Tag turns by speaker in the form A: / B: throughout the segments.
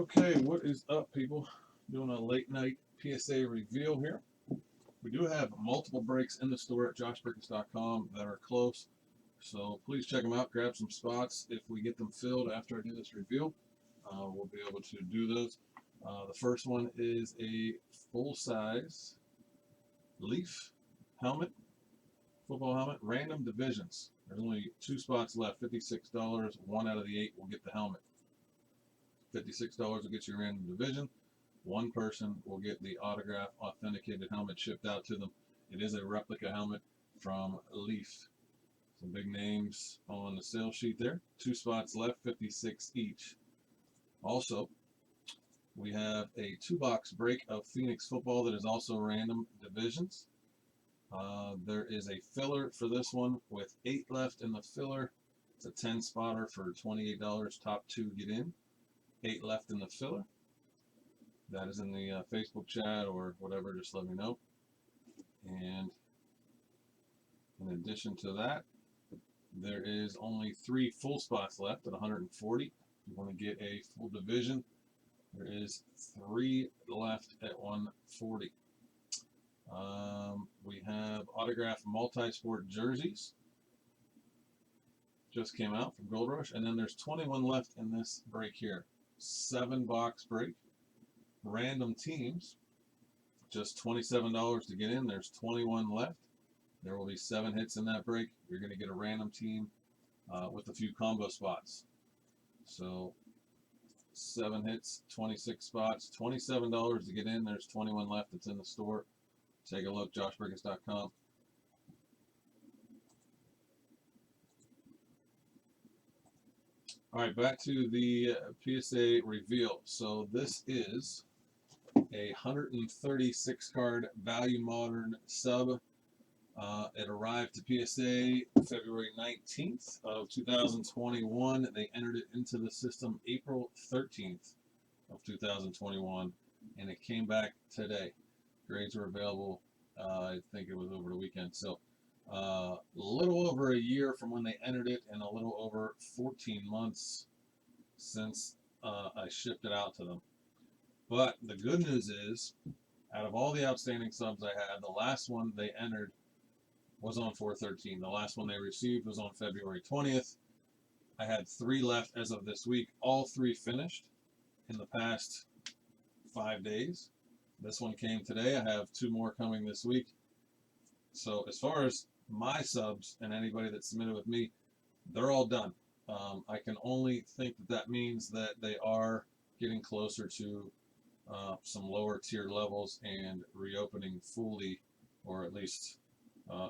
A: Okay, what is up, people? Doing a late night PSA reveal here. We do have multiple breaks in the store at joshbrikis.com that are close, so please check them out. Grab some spots. If we get them filled after I do this reveal, we'll be able to do those. The first one is a full-size Leaf helmet, football helmet, random divisions. There's only 2 spots left, $56. 1 out of the 8 will get the helmet. $56 will get you a random division. 1 person will get the autograph authenticated helmet shipped out to them. It is a replica helmet from Leaf. Some big names on the sales sheet there. 2 spots left, 56 each. Also, we have a 2-box break of Phoenix football that is also random divisions. There is a filler for this one with 8 left in the filler. It's a 10 spotter for $28. Top 2 get in. 8 left in the filler. That is in the Facebook chat or whatever, just let me know. And in addition to that, there is only 3 full spots left at 140. If you want to get a full division, there is 3 left at 140. We have autographed multi-sport jerseys. Just came out from Gold Rush. And then there's 21 left in this break here. 7-box break. Random teams. Just $27 to get in. There's 21 left. There will be 7 hits in that break. You're going to get a random team with a few combo spots. So 7 hits, 26 spots, $27 to get in. There's 21 left. It's in the store. Take a look, joshbrikis.com. All right, back to the PSA reveal. So this is a 136 card Value Modern sub. It arrived to PSA February 19th of 2021. They entered it into the system April 13th of 2021, and it came back today. Grades were available, I think it was over the weekend. So a little over a year from when they entered it, and a little over 14 months since I shipped it out to them. But the good news is, out of all the outstanding subs I had, the last one they entered was on 4/13. The last one they received was on February 20th. I had 3 left as of this week. All 3 finished in the past 5 days. This one came today. I have 2 more coming this week. So as far as my subs and anybody that submitted with me, they're all done. I can only think that that means that they are getting closer to some lower tier levels and reopening fully, or at least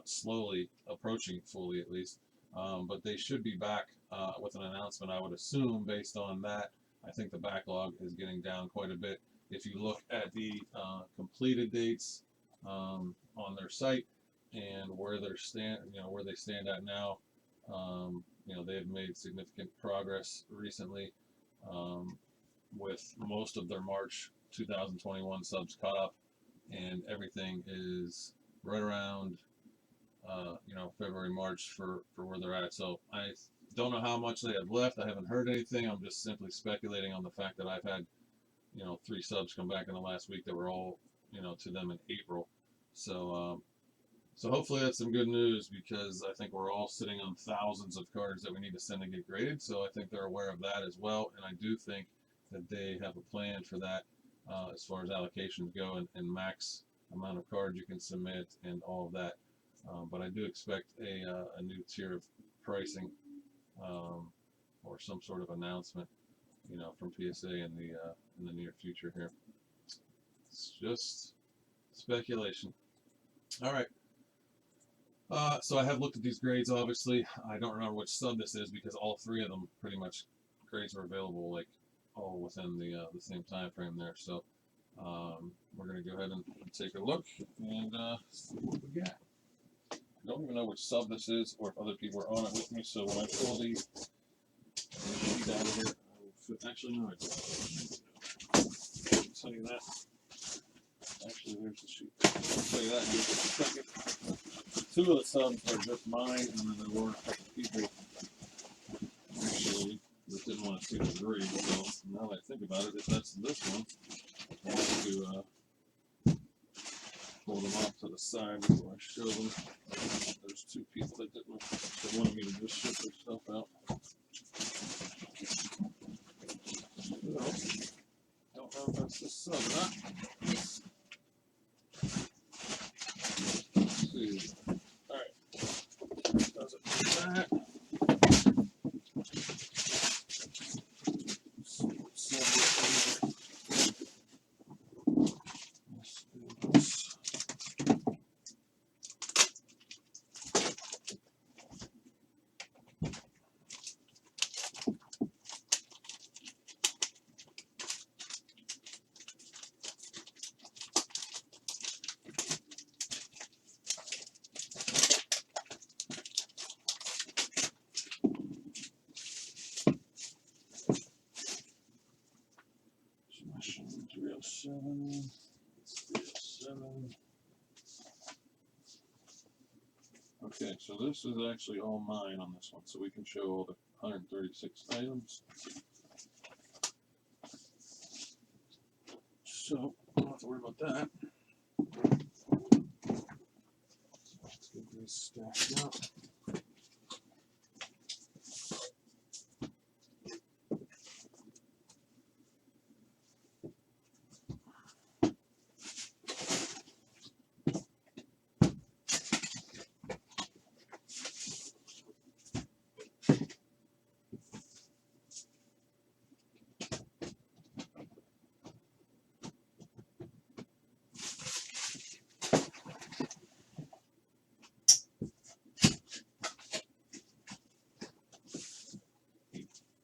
A: slowly approaching fully at least. But they should be back with an announcement, I would assume, based on that. I think the backlog is getting down quite a bit. If you look at the completed dates on their site and where they stand at now, they have made significant progress recently with most of their March 2021 subs caught up, and everything is right around February, March for where they're at. So I don't know how much they have left. I haven't heard anything. I'm just simply speculating on the fact that I've had 3 subs come back in the last week that were all to them in April. So so hopefully that's some good news, because I think we're all sitting on thousands of cards that we need to send and get graded. So I think they're aware of that as well, and I do think that they have a plan for that as far as allocations go, and max amount of cards you can submit and all of that. But I do expect a new tier of pricing or some sort of announcement, from PSA in the near future here. It's just speculation. All right. So I have looked at these grades. Obviously, I don't remember which sub this is, because all 3 of them pretty much grades were available, like all within the same time frame there. So we're going to go ahead and take a look and see what we got. I don't even know which sub this is, or if other people are on it with me. So when I pull the sheet out of here, actually no, I don't. I'll tell you that. Actually, there's the sheet. I'll tell you that in just a second. 2 of the subs are just mine, and then there were a couple people actually that didn't want to see the grade. So now that I think think about it, if that's this one, I have to pull them off to the side before I show them. There's two people that didn't. They wanted me to just ship their stuff out. So, don't know if that's the sub or not. Let's see. Alright. Does it do that? Okay, so this is actually all mine on this one, so we can show all the 136 items. So, I don't have to worry about that. Let's get these stacked up.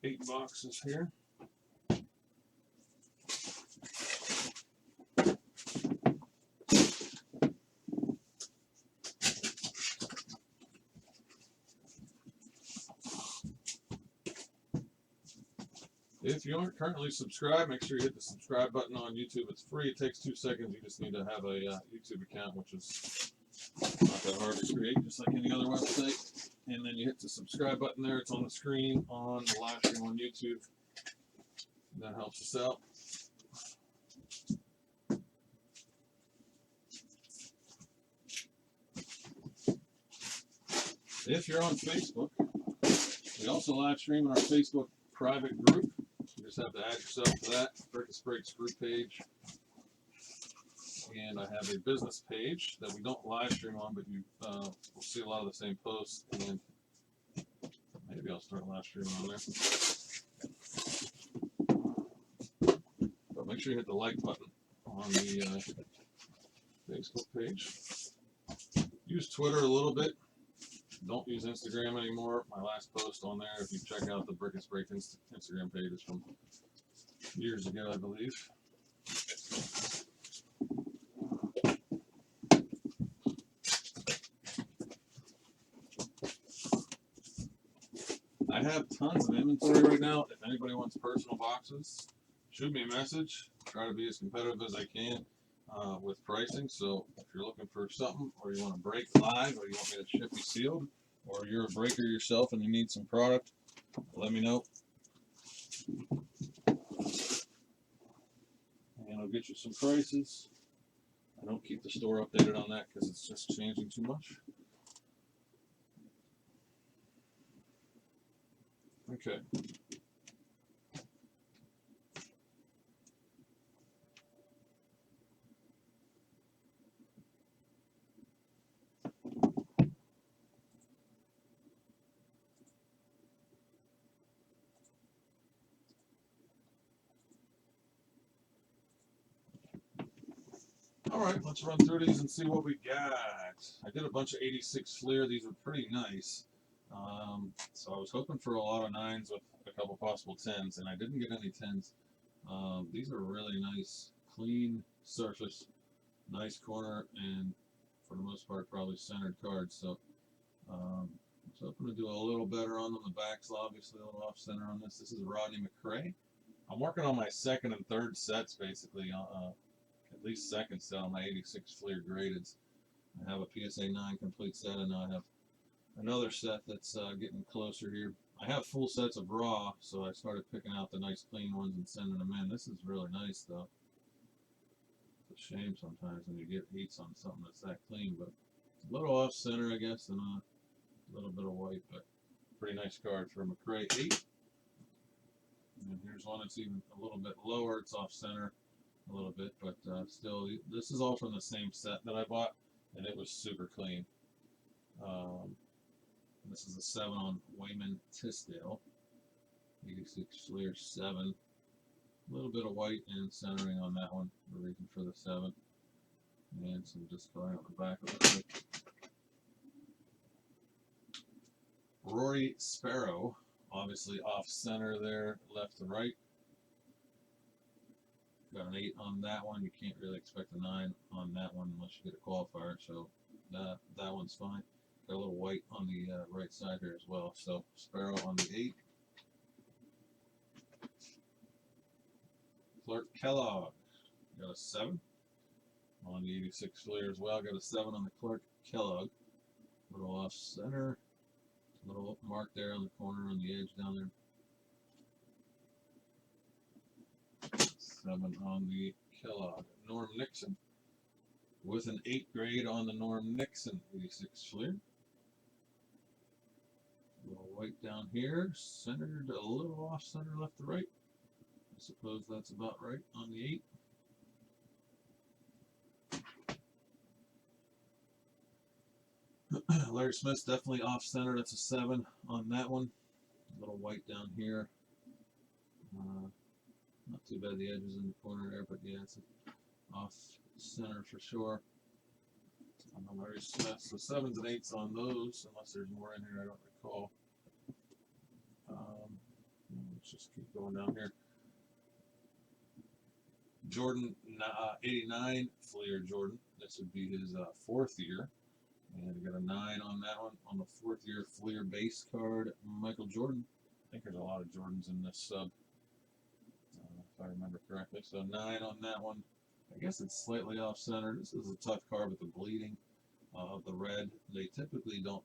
A: Eight boxes here. If you aren't currently subscribed, make sure you hit the subscribe button on YouTube. It's free. It takes 2 seconds. You just need to have a YouTube account, which is not that hard to create, just like any other website. And then you hit the subscribe button there. It's on the screen on the live stream on YouTube. That helps us out. If you're on Facebook, we also live stream in our Facebook private group. You just have to add yourself to that Brikis Breaks group page. And I have a business page that we don't live stream on, but you will see a lot of the same posts. And maybe I'll start live streaming on there. But make sure you hit the like button on the Facebook page. Use Twitter a little bit. Don't use Instagram anymore. My last post on there, if you check out the Brikis Breaks Instagram page, is from years ago, I believe. I have tons of inventory right now. If anybody wants personal boxes, shoot me a message. Try to be as competitive as I can with pricing. So if you're looking for something, or you want to break live, or you want me to ship you sealed, or you're a breaker yourself and you need some product, let me know. And I'll get you some prices. I don't keep the store updated on that because it's just changing too much. Okay. All right, let's run through these and see what we got. I did a bunch of 86 Fleer. These are pretty nice. So I was hoping for a lot of 9s with a couple possible 10s, and I didn't get any 10s. These are really nice, clean surface, nice corner, and for the most part, probably centered cards. So I was hoping to do a little better on them. The back's obviously a little off center on this. This is Rodney McRae. I'm working on my second and third sets, basically. At least second set on my 86 Fleer graded. I have a PSA 9 complete set, and now I have another set that's getting closer here. I have full sets of raw, so I started picking out the nice clean ones and sending them in. This is really nice, though. It's a shame sometimes when you get 8s on something that's that clean, but a little off center, I guess, and a little bit of white, but pretty nice card for McRae 8. And here's one that's even a little bit lower. It's off center a little bit, but still, this is all from the same set that I bought, and it was super clean. This is a 7 on Wayman Tisdale. 86 Fleer 7. A little bit of white and centering on that one, the reason for the 7. And some discoloring on the back of it. Rory Sparrow, obviously off center there, left to right. Got an 8 on that one. You can't really expect a 9 on that one unless you get a qualifier, so that one's fine. Got a little white on the right side here as well. So Sparrow on the 8. Clark Kellogg, got a 7 on the 86 Fleer as well. Got a 7 on the Clark Kellogg. Little off center. Little mark there on the corner on the edge down there. 7 on the Kellogg. Norm Nixon with an 8 grade on the Norm Nixon 86 Fleer. A little white down here, centered a little off center left to right. I suppose that's about right on the 8. Larry Smith's definitely off center. That's a 7 on that one. A little white down here. Not too bad the edges in the corner there, but yeah, it's off center for sure. Larry Smith. So 7s and 8s on those, unless there's more in here I don't recall. Let's just keep going down here. Jordan 89 Fleer Jordan. This would be his 4th year. And we got a 9 on that one. On the 4th year Fleer base card, Michael Jordan. I think there's a lot of Jordans in this sub, if I remember correctly. So 9 on that one. I guess it's slightly off center. This is a tough card with the bleeding of the red. They typically don't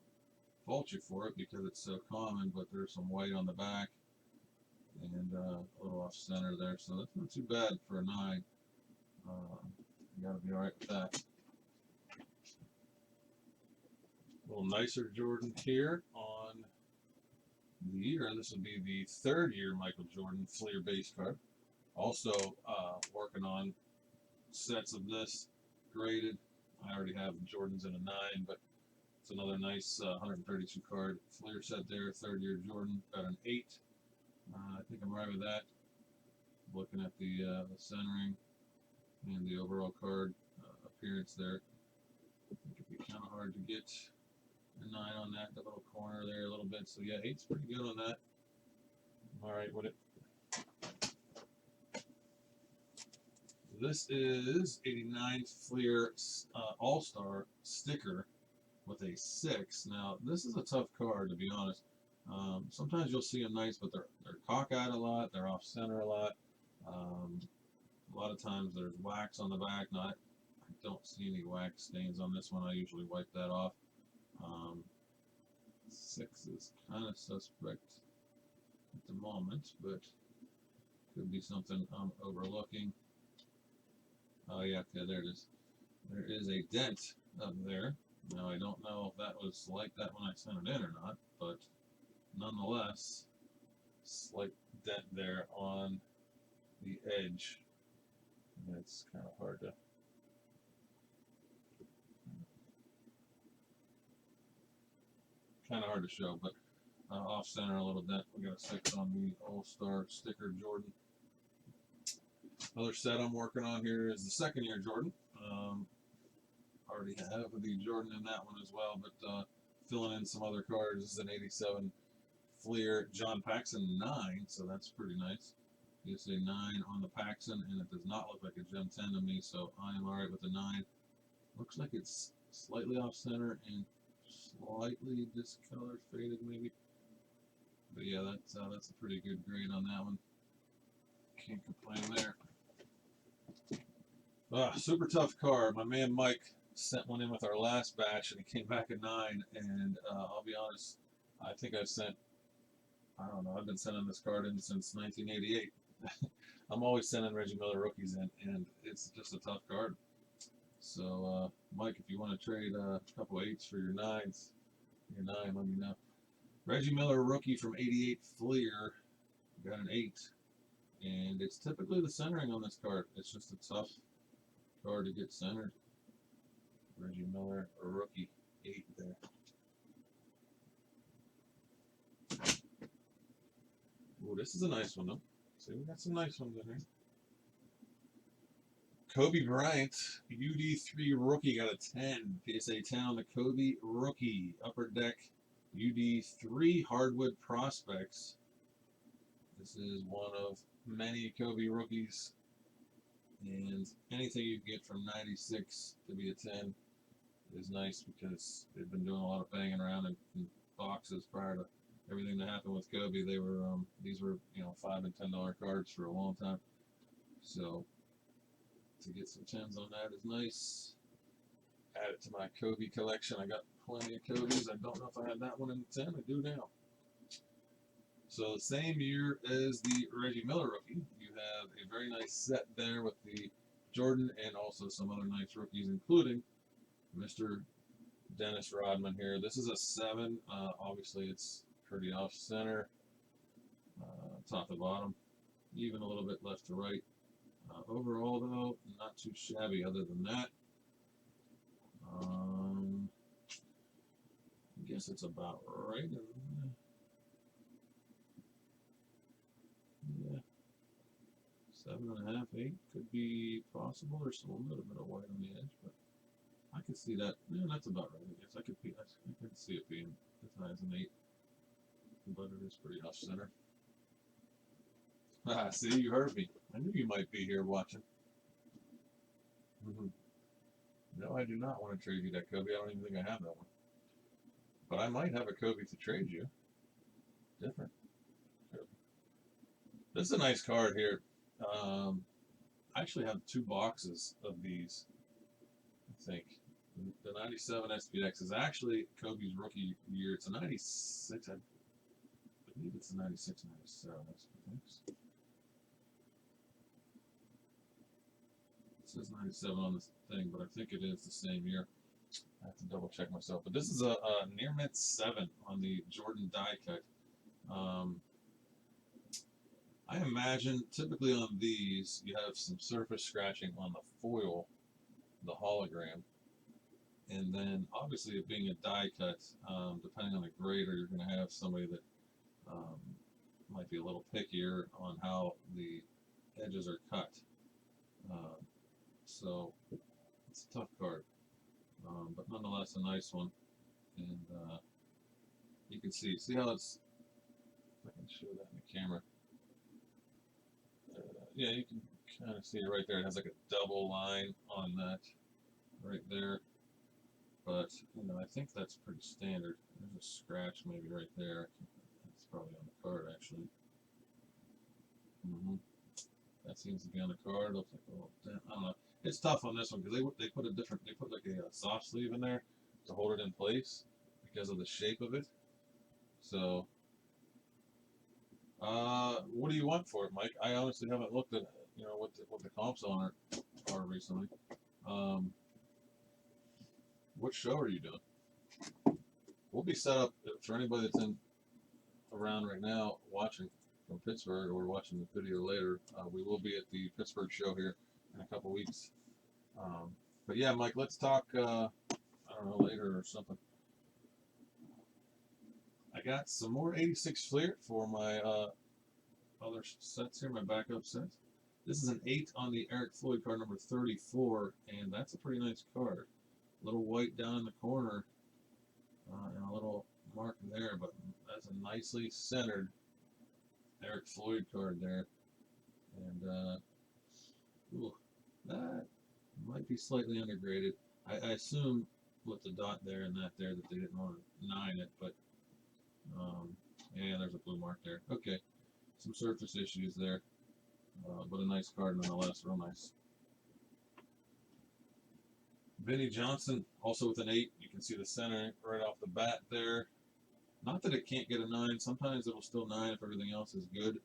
A: fault you for it because it's so common, but there's some white on the back and a little off center there. So that's not too bad for a 9. You gotta be alright with that. A little nicer Jordan here on the year. This would be the 3rd year Michael Jordan Fleer base card. Also working on sets of this graded. I already have Jordans in a 9, but it's another nice 132 card Fleer set there. 3rd year Jordan, got an 8. I think I'm right with that. Looking at the centering and the overall card appearance there, I think it'd be kind of hard to get a 9 on that. The little corner there a little bit. So yeah, 8's pretty good on that. I'm all right with it. This is 89 Fleer All-Star sticker with a 6. Now, this is a tough card, to be honest. Sometimes you'll see them nice, but they're cockeyed a lot. They're off-center a lot. A lot of times there's wax on the back. Now, I don't see any wax stains on this one. I usually wipe that off. 6 is kind of suspect at the moment, but could be something I'm overlooking. Oh yeah, okay, there it is. There is a dent up there. Now I don't know if that was like that when I sent it in or not, but nonetheless, slight dent there on the edge. And it's kind of hard to show, but off center a little dent. We got a 6 on the All-Star sticker Jordan. Another set I'm working on here is the 2nd year Jordan. Already have the Jordan in that one as well, but filling in some other cards. This is an 87 Fleer John Paxson 9, so that's pretty nice. PSA 9 on the Paxson, and it does not look like a Gem 10 to me, so I am alright with the 9. Looks like it's slightly off center and slightly discolored, faded maybe. But yeah, that's a pretty good grade on that one. Can't complain there. Super tough card. My man Mike sent one in with our last batch, and he came back at 9. And I'll be honest, I think I sent I don't know. I've been sending this card in since 1988. I'm always sending Reggie Miller rookies in, and it's just a tough card. So, Mike, if you want to trade a couple 8s for your 9s, your 9, let me know. Reggie Miller rookie from 88 Fleer got an 8, and it's typically the centering on this card. It's just a tough card to get centered. Reggie Miller rookie 8 there. Ooh, this is a nice one though. See, we got some nice ones in here. Kobe Bryant, UD3 rookie, got a 10. PSA 10 on the Kobe rookie. Upper deck, UD3 hardwood prospects. This is one of many Kobe rookies. And anything you get from 96 to be a 10 is nice because they've been doing a lot of banging around in boxes prior to everything that happened with Kobe. They were these were $5 and $10 cards for a long time. So to get some 10s on that is nice. Add it to my Kobe collection. I got plenty of Kobe's. I don't know if I had that one in the 10. I do now. So same year as the Reggie Miller rookie, you have a very nice set there with the Jordan and also some other nice rookies, including Mr. Dennis Rodman here. This is a 7. Obviously, it's pretty off center, top to bottom, even a little bit left to right. Overall, though, not too shabby other than that. I guess it's about right. Yeah, 7.5, 8 could be possible. There's a little bit of white on the edge, but I could see that. Yeah, that's about right. I guess I could see it being as high as an 8, but it is pretty off center. Ah, see, you heard me. I knew you might be here watching. No, I do not want to trade you that Kobe. I don't even think I have that one. But I might have a Kobe to trade you. Different. This is a nice card here. I actually have 2 boxes of these, I think. The 97 SPX is actually Kobe's rookie year. It's a 96. I believe it's a 96, 97 SPX. It says 97 on this thing, but I think it is the same year. I have to double check myself. But this is a near mint 7 on the Jordan die cut. I imagine typically on these you have some surface scratching on the foil, the hologram, and then obviously it being a die cut, depending on the grader, you're going to have somebody that might be a little pickier on how the edges are cut. So it's a tough card, but nonetheless a nice one. And you can see how it's. If I can show that in the camera. Yeah, you can kind of see it right there. It has like a double line on that right there. But, I think that's pretty standard. There's a scratch maybe right there. It's probably on the card, actually. That seems to be on the card. Looks like a little dent. I don't know. It's tough on this one because they put like a soft sleeve in there to hold it in place because of the shape of it. So, what do you want for it, Mike? I honestly haven't looked at what the comps on are recently. What show are you doing? We'll be set up for anybody that's around right now watching from Pittsburgh or watching the video later. We will be at the Pittsburgh show here in a couple weeks. But yeah, Mike, let's talk. I don't know, later or something. I got some more 86 Fleer for my other sets here, my backup sets. This is an 8 on the Eric Floyd card number 34, and that's a pretty nice card. A little white down in the corner, and a little mark there, but that's a nicely centered Eric Floyd card there. And that might be slightly undergraded. I assume with the dot there and that there that they didn't want to 9 it, but yeah, there's a blue mark there. Okay, some surface issues there, but a nice card nonetheless, real nice. Vinnie Johnson, also with an 8. You can see the center right off the bat there. Not that it can't get a 9. Sometimes it'll still 9 if everything else is good,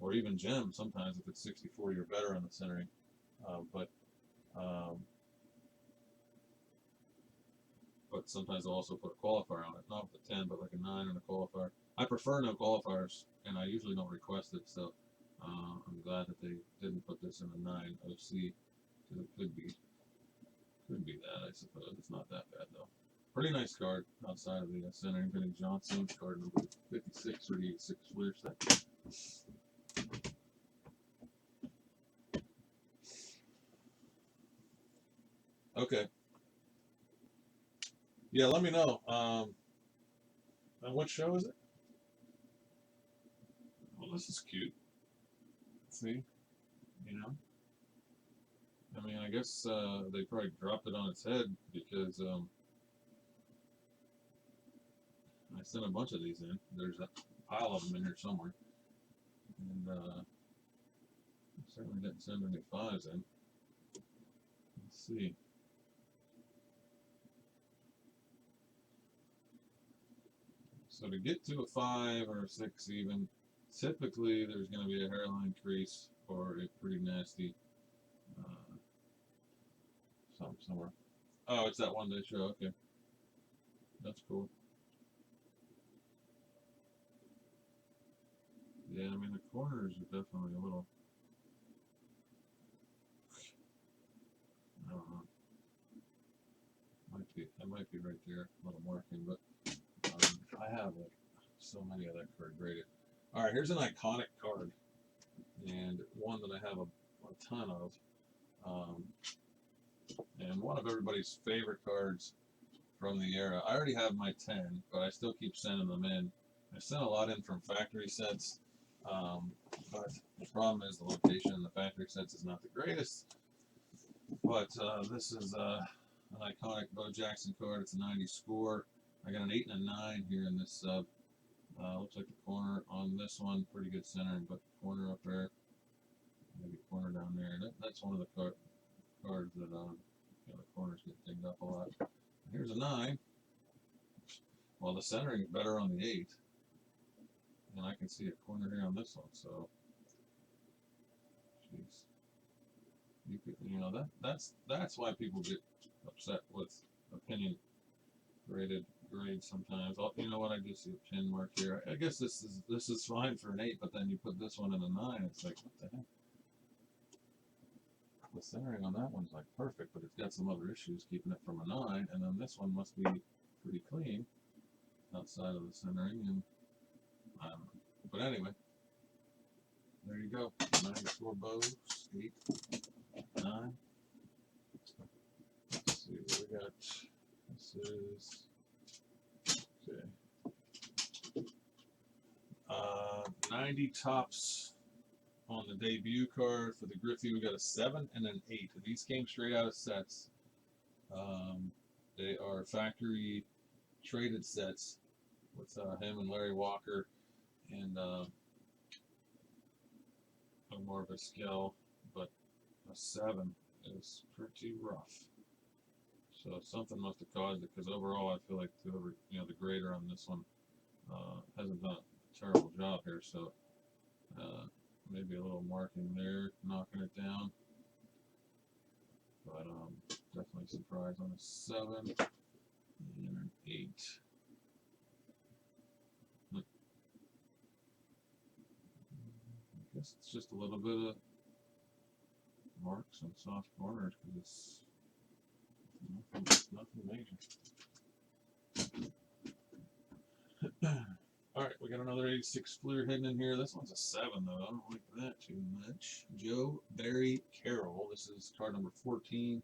A: or even gem sometimes if it's 60-40 or better on the centering. Um, but sometimes I'll also put a qualifier on it. Not with a 10, but like a 9 and a qualifier. I prefer no qualifiers, and I usually don't request it, so I'm glad that they didn't put this in a 9 OC, because it could be that, I suppose. It's not that bad, though. Pretty nice card outside of the centering. Vinny Johnson, card number 56 for the 86 Fleer set. Okay. Yeah, let me know. And what show is it? Well, this is cute. See? You know? I mean, I guess they probably dropped it on its head because I sent a bunch of these in. There's a pile of them in here somewhere. And I certainly didn't send any 5s in. Let's see. So to get to a 5 or a 6 even, typically there's going to be a hairline crease or a pretty nasty something somewhere. Oh, it's that one day show. Okay. That's cool. Yeah, I mean, the corners are definitely a little, I don't know. That might be right there, a little marking, but I have like so many of that card graded. All right, here's an iconic card, and one that I have a ton of, and one of everybody's favorite cards from the era. I already have my 10, but I still keep sending them in. I sent a lot in from factory sets, but the problem is the location in the factory sets is not the greatest. But this is an iconic Bo Jackson card. It's a 90 score. I got an 8 and a 9 here in this sub. Looks like the corner on this one, pretty good centering, but corner up there, maybe corner down there. That's one of the cards that the corners get dinged up a lot. Here's a 9. Well, the centering is better on the 8, and I can see a corner here on this one. So, jeez, that's why people get upset with opinion graded grades sometimes. You know what? I do see a pin mark here. I guess this is fine for an 8, but then you put this one in a 9. It's like, what the heck? The centering on that one's like perfect, but it's got some other issues keeping it from a 9, and then this one must be pretty clean outside of the centering, and I don't know. But anyway, there you go. 94 bows, 8, 9. Let's see what we got. This is okay. 90 tops on the debut card for the Griffey. We got a 7 and an 8. These came straight out of sets. They are factory traded sets with him and Larry Walker and more of a skill, but a 7 is pretty rough. So something must have caused it, because overall I feel like whoever, the grader on this one hasn't done a terrible job here. So maybe a little marking there, knocking it down. But definitely surprised on a 7 and an 8. I guess it's just a little bit of marks on soft corners, because it's nothing major. All right, we got another 86 Fleer hidden in here. This one's a 7, though. I don't like that too much. Joe Barry Carroll. This is card number 14.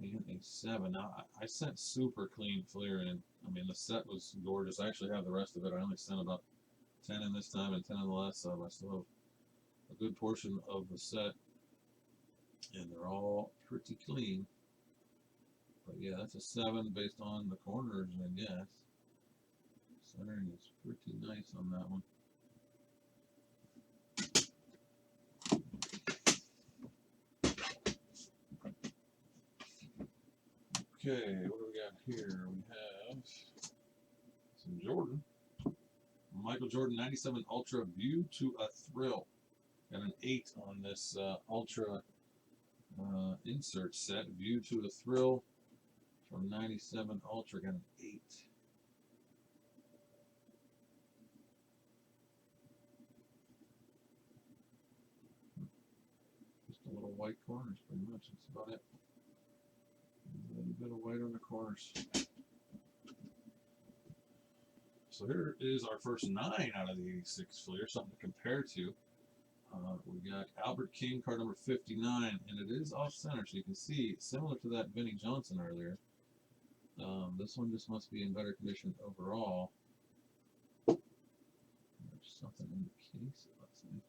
A: And a 7. Now, I sent super clean Fleer in. I mean, the set was gorgeous. I actually have the rest of it. I only sent about 10 in this time and 10 in the last sub. I still have a good portion of the set, and they're all pretty clean. But yeah, that's a 7 based on the corners, I guess. Centering is pretty nice on that one. Okay, what do we got here? We have some Jordan. Michael Jordan 97 Ultra View to a Thrill. Got an 8 on this Ultra insert set. View to a Thrill from 97 Ultra. Got an 8. Just a little white corners, pretty much. That's about it. A little bit of white on the corners. So here is our first 9 out of the 86 Fleer, something to compare to. We got Albert King, card number 59, and it is off-center, so you can see, similar to that Vinnie Johnson earlier, this one just must be in better condition overall. There's something in the case, let's see.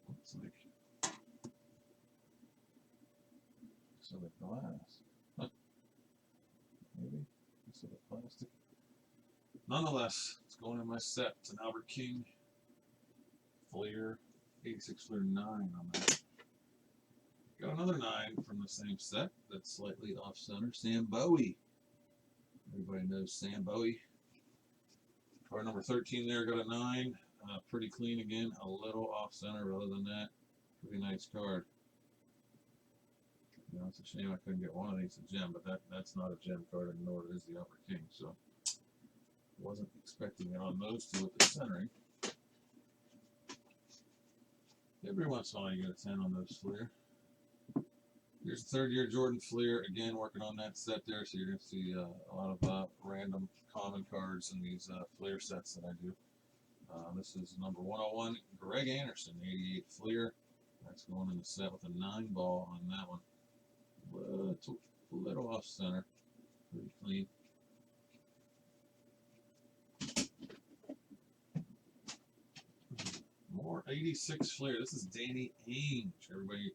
A: Looks like so the glass. Huh. Maybe so the plastic. Nonetheless, it's going in my set. It's an Albert King Fleer, 86 Fleer 9 on that. Got another 9 from the same set that's slightly off center. Sam Bowie. Everybody knows Sam Bowie. Card number 13 there, got a 9. Pretty clean again, a little off center, but other than that, pretty nice card. You know, it's a shame I couldn't get one of these a gem, but that's not a gem card, and nor is the Albert King, so wasn't expecting it on those two with the centering. Every once in a while you get a 10 on those Fleer. Here's the 3rd year Jordan Fleer, again working on that set there, so you're going to see a lot of random common cards in these Fleer sets that I do. This is number 101, Greg Anderson, 88 Fleer. That's going in the set with a 9 ball on that one. A little off center, pretty clean. More 86 Fleer. This is Danny Ainge. Everybody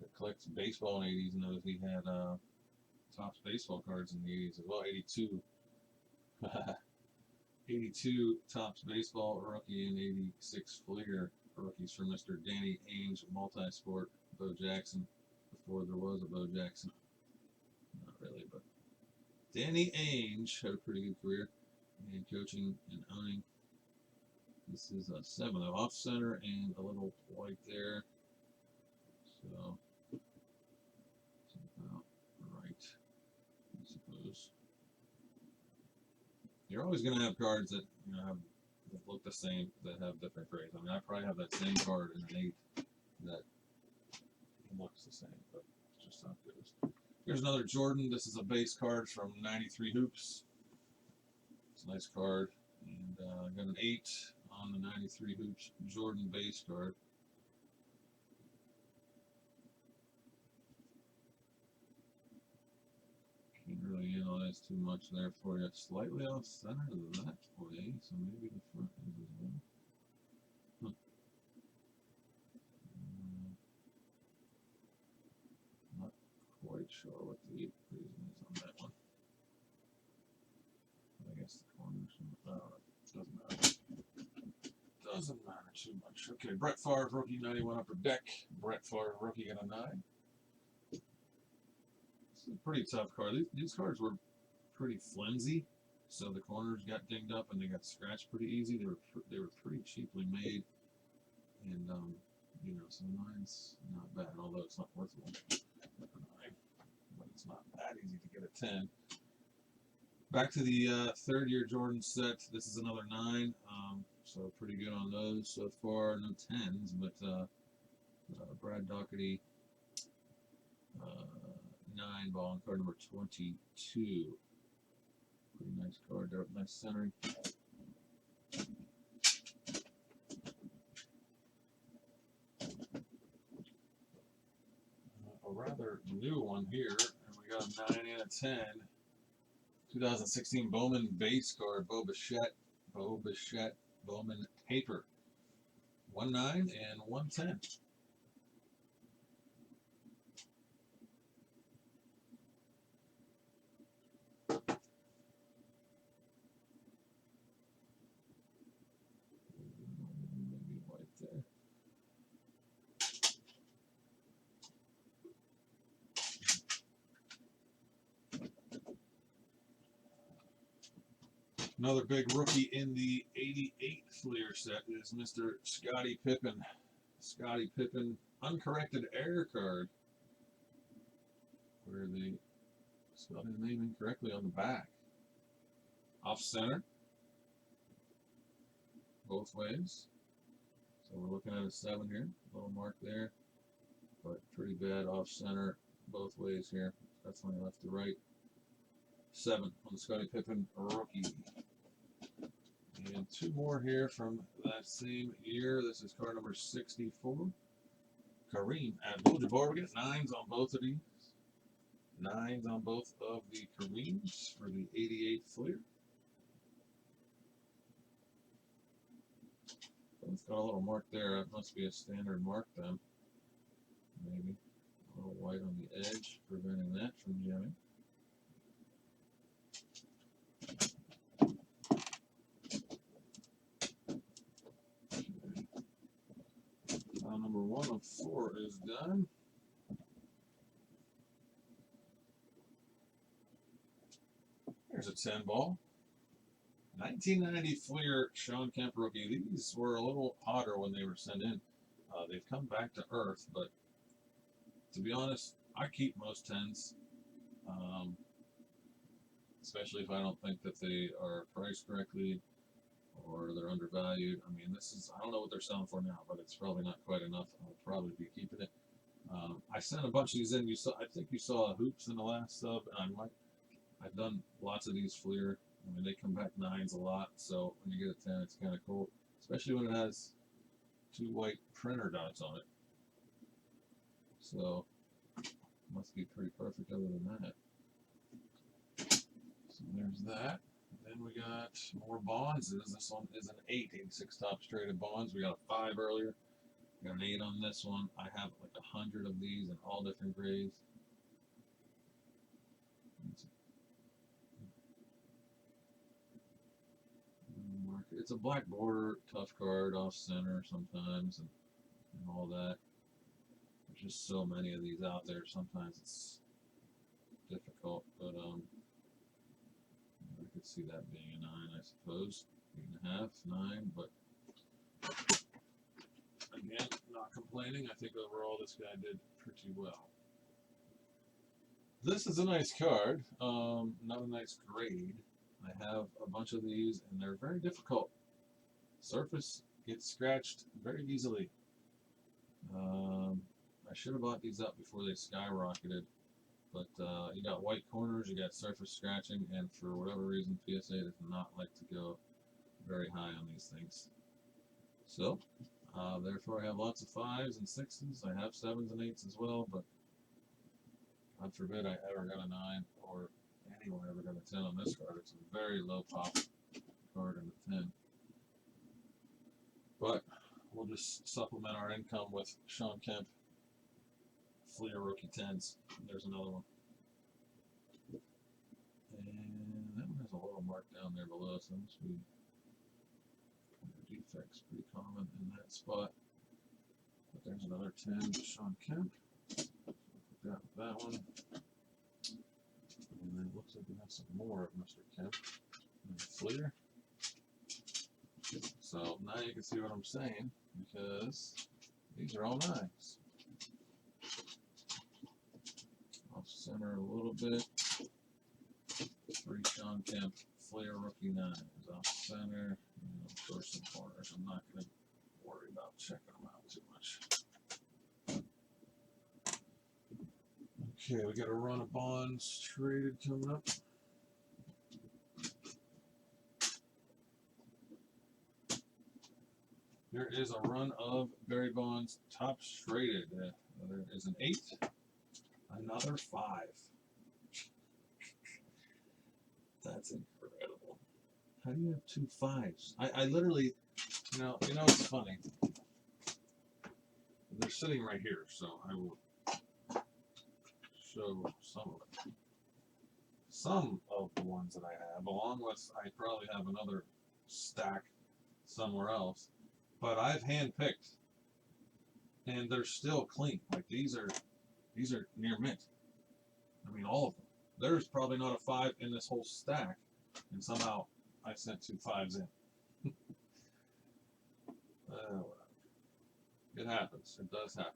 A: that collects baseball in the 80s knows he had Topps baseball cards in the 80s as well. 82. 82 Topps baseball rookie and 86 Fleer rookies for Mr. Danny Ainge, multi-sport Bo Jackson, before there was a Bo Jackson. Not really, but Danny Ainge had a pretty good career in coaching and owning. This is a 7 though, off center and a little white there. So it's about right, I suppose. You're always going to have cards that that look the same, that have different grades. I mean, I probably have that same card in an 8 that looks the same, but it's just not good. Here's another Jordan. This is a base card from 93 Hoops. It's a nice card, and I got an 8 on the 93 Hoops Jordan base card. Can't really analyze too much there for you. Slightly off center that way, so maybe the front is as well. Huh. Not quite sure what the reason is on that one. I guess the corners, doesn't matter. Doesn't matter too much. Okay, Brett Favre, rookie 91 upper deck. Brett Favre, rookie got a 9. This is a pretty tough card. These cards were pretty flimsy, so the corners got dinged up and they got scratched pretty easy. They were pretty cheaply made, and you know, so 9's not bad, although it's not worth one. 9, but it's not that easy to get a 10. Back to the 3rd year Jordan set. This is another 9, so pretty good on those so far. No 10s, but Brad Doherty 9 ball on card number 22. Pretty nice card there, nice centering. A rather new one here, and we got a 9 and a 10. 2016 Bowman base card, Bo Bichette, Bowman paper. 1 9 and 1 10. Another big rookie in the 88 Fleer set is Mr. Scottie Pippen. Scottie Pippen, uncorrected error card, where they spelled his name incorrectly on the back. Off center, both ways. So we're looking at a 7 here, little mark there, but pretty bad off center both ways here. Definitely left to right. 7 on the Scottie Pippen rookie. And 2 more here from that same year. This is card number 64. Kareem Abdul-Jabbar. We get 9s on both of these. 9s on both of the Kareems for the 88 Fleer. It's got a little mark there. That must be a standard mark then. Maybe. A little white on the edge, preventing that from jamming. Number 1 of 4 is done. Here's a 10 ball. 1990 Fleer Sean Kemp rookie. These were a little hotter when they were sent in. They've come back to earth, but to be honest, I keep most 10s, especially if I don't think that they are priced correctly or they're undervalued. I mean, this is, I don't know what they're selling for now, but it's probably not quite enough. I'll probably be keeping it. I sent a bunch of these in. I think you saw hoops in the last sub, and I've done lots of these Fleer. I mean, they come back 9s a lot, so when you get a 10, it's kind of cool, especially when it has 2 white printer dots on it. So, must be pretty perfect other than that. So there's that. Then we got more Bondses. This one is an 8, 86 Topps Traded Bonds. We got a 5 earlier. We got an 8 on this one. I have like 100 of these in all different grades. It's a black border, tough card, off center sometimes, and all that. There's just so many of these out there. Sometimes it's difficult, but I could see that being a 9, I suppose. 8.5, 9, but again, not complaining. I think overall this guy did pretty well. This is a nice card, not a nice grade. I have a bunch of these, and they're very difficult. Surface gets scratched very easily. I should have bought these up before they skyrocketed, but you got white corners, you got surface scratching, and for whatever reason, PSA does not like to go very high on these things. So, therefore I have lots of 5s and 6s. I have 7s and 8s as well, but God forbid I ever got a 9 or anyone ever got a 10 on this card. It's a very low pop card in a 10. But we'll just supplement our income with Sean Kemp Fleer rookie 10s. There's another one. And that one has a little mark down there below, so this must be defects pretty common in that spot. But there's another 10 Sean Kemp. So we'll put that one. And then it looks like we have some more of Mr. Kemp in the Fleer. So now you can see what I'm saying, because these are all 9s. Off center a little bit. 3 Sean Kemp Fleer rookie 9s. Off center, first and corners. I'm not going to worry about checking them out too much. Okay, we got a run of Bonds traded coming up. There is a run of Barry Bonds Topps traded. There is an 8, another 5. That's incredible. How do you have 2 5s? I literally, you know, it's funny. They're sitting right here, so I will show some of them. Some of the ones that I have, along with I probably have another stack somewhere else, but I've handpicked, and they're still clean. Like these are near mint. I mean, all of them. There's probably not a 5 in this whole stack, and somehow I sent 2 5s in. It happens. It does happen.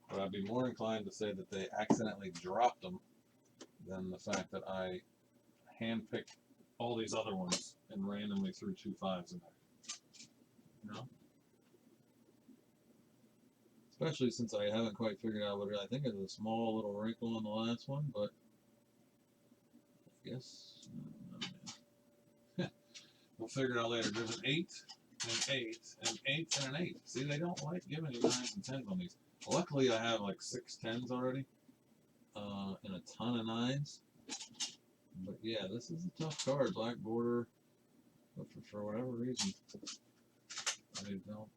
A: But I'd be more inclined to say that they accidentally dropped them than the fact that I handpicked all these other ones and randomly threw 2 5s in there. You know? Especially since I haven't quite figured out what I think is a small little wrinkle in the last one, but I guess we'll figure it out later. There's an 8, an 8, an 8, and an 8. See, they don't like giving you 9s and 10s on these. Luckily, I have like 6 10s already, and a ton of 9s. But yeah, this is a tough card, black border. But for whatever reason, they don't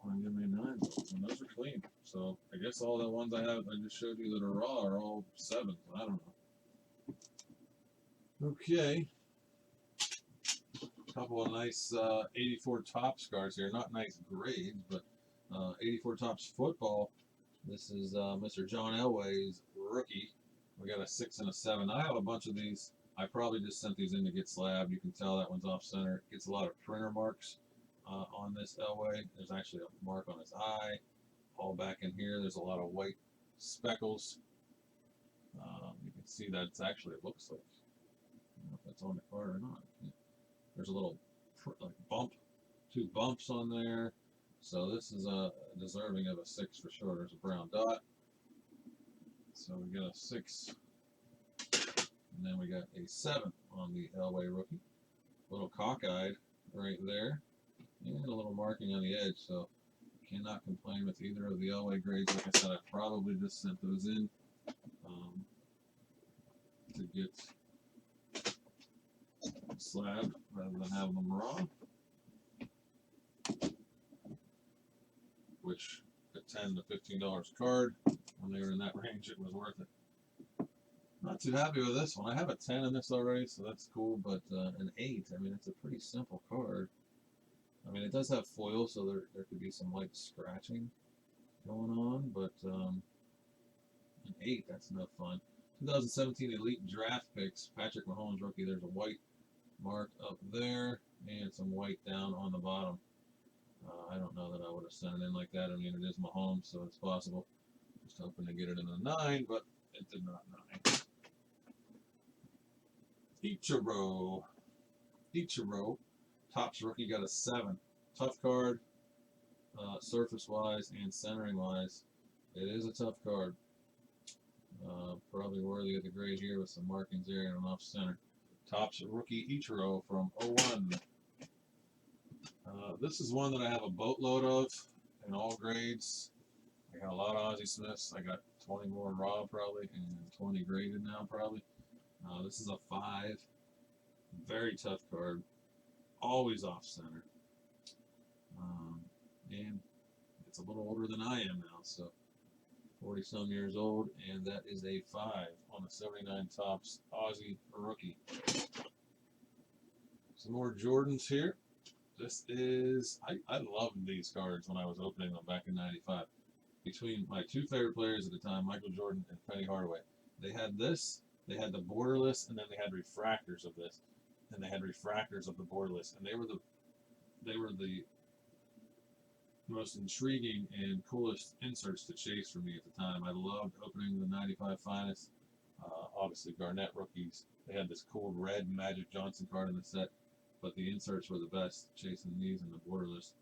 A: want to give me 9s, and those are clean. So I guess all the ones I just showed you that are raw are all 7s. I don't know. Okay. A couple of nice 84 Topps cards here. Not nice grades, but 84 Topps football. This is Mr. John Elway's rookie. We got a 6 and a 7. I have a bunch of these. I probably just sent these in to get slabbed. You can tell that one's off center. It gets a lot of printer marks on this Elway. There's actually a mark on his eye. All back in here, there's a lot of white speckles. You can see that it's actually, it looks like, I don't know if that's on the card or not. There's a little like bump, 2 bumps on there. So this is deserving of a 6 for sure. There's a brown dot. So we got a 6. And then we got a 7 on the Elway rookie. A little cockeyed right there. And a little marking on the edge. So cannot complain with either of the Elway grades. Like I said, I probably just sent those in to get slabbed rather than have them raw. Which at $10 to $15 a card, when they were in that range, it was worth it. Not too happy with this one. I have a 10 in this already, so that's cool, but an 8, I mean, it's a pretty simple card. I mean, it does have foil, so there could be some light scratching going on, but an 8, that's no fun. 2017 Elite Draft Picks, Patrick Mahomes rookie. There's a white mark up there, and some white down on the bottom. I don't know that I would have sent it in like that. I mean, it is Mahomes, so it's possible. Just hoping to get it in a 9, but it did not 9. Ichiro. Topps rookie got a 7. Tough card, surface-wise and centering-wise. It is a tough card. Probably worthy of the grade here with some markings there and an off-center. Topps rookie Ichiro from 01. This is one that I have a boatload of in all grades. I got a lot of Ozzie Smiths. I got 20 more raw probably and 20 graded now probably. This is a 5. Very tough card. Always off center. And it's a little older than I am now, so 40 some years old, and that is a 5 on the 79 Topps Ozzie rookie. Some more Jordans here. This is, I loved these cards when I was opening them back in '95. Between my 2 favorite players at the time, Michael Jordan and Penny Hardaway. They had this, they had the borderless, and then they had refractors of this, and they had refractors of the borderless, and they were the most intriguing and coolest inserts to chase for me at the time. I loved opening the '95 Finest. Obviously, Garnett Rookies. They had this cool red Magic Johnson card in the set, but the inserts were the best, chasing these and the borderless.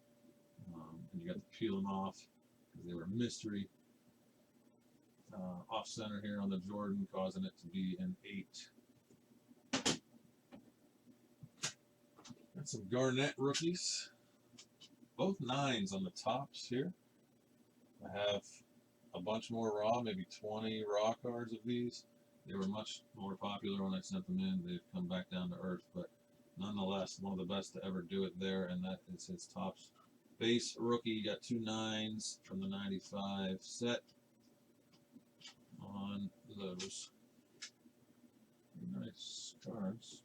A: And you got to peel them off because they were mystery. Off center here on the Jordan, causing it to be an 8. Got some Garnett Rookies. Both 9s on the tops here. I have a bunch more raw, maybe 20 raw cards of these. They were much more popular when I sent them in. They've come back down to earth, but nonetheless, one of the best to ever do it there, and that is his Topps base rookie. You got 2 9s from the '95 set on those. Nice cards.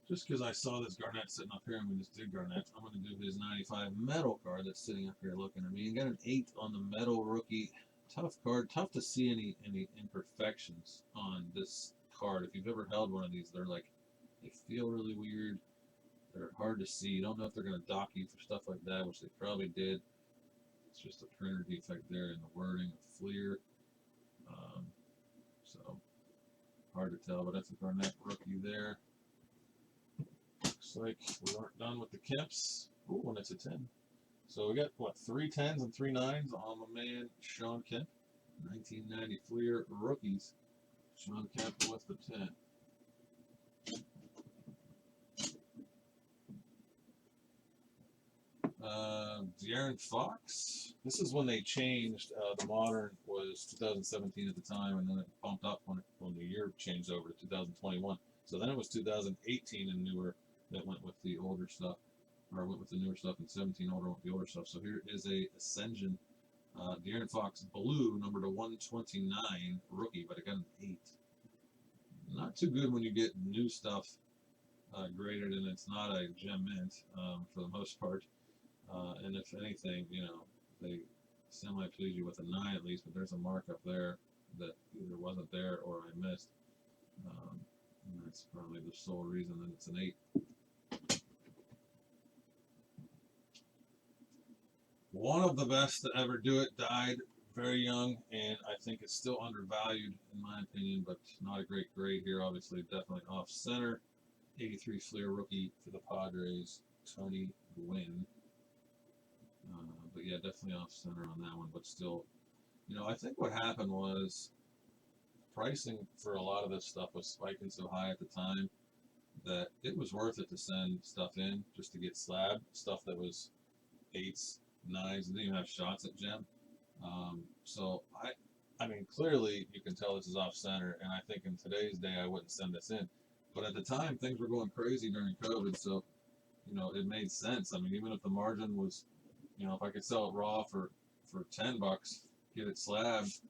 A: Just because I saw this Garnett sitting up here and we just did Garnett, I'm going to do his '95 metal card that's sitting up here looking at me. You got an 8 on the metal rookie Tough card. Tough to see any imperfections on this card. If you've ever held one of these, they feel really weird. They're hard to see. You don't know if they're going to dock you for stuff like that, which they probably did. It's just a printer defect there in the wording of Fleer. So hard to tell, but that's a Garnett rookie there. Looks like we aren't done with the Kemps. Ooh, and it's a 10. So we got, what, 3 10s and 3 9s on my man Sean Kemp. 1990 Fleer rookies. Sean Kemp with the 10. De'Aaron Fox. This is when they changed. The modern was 2017 at the time, and then it bumped up when the year changed over to 2021. So then it was 2018 and newer that went with the older stuff, or went with the newer stuff, and 17 older with the older stuff. So here is a Ascension De'Aaron Fox blue, number to 129 rookie, but I got an 8. Not too good when you get new stuff graded, and it's not a gem mint for the most part. And if anything, they semi-please you with a 9 at least, but there's a markup there that either wasn't there or I missed. And that's probably the sole reason that it's an 8. One of the best to ever do it died very young, and I think it's still undervalued in my opinion, but not a great grade here. Obviously, definitely off center. 83 Fleer rookie for the Padres, Tony Gwynn. But yeah, definitely off center on that one, but still, I think what happened was pricing for a lot of this stuff was spiking so high at the time that it was worth it to send stuff in just to get slabbed, stuff that was 8s, 9s, didn't even have shots at gem. So I mean, clearly you can tell this is off center, and I think in today's day I wouldn't send this in. But at the time, things were going crazy during COVID, so, it made sense. I mean, even if the margin was, if I could sell it raw for $10, get it slabbed,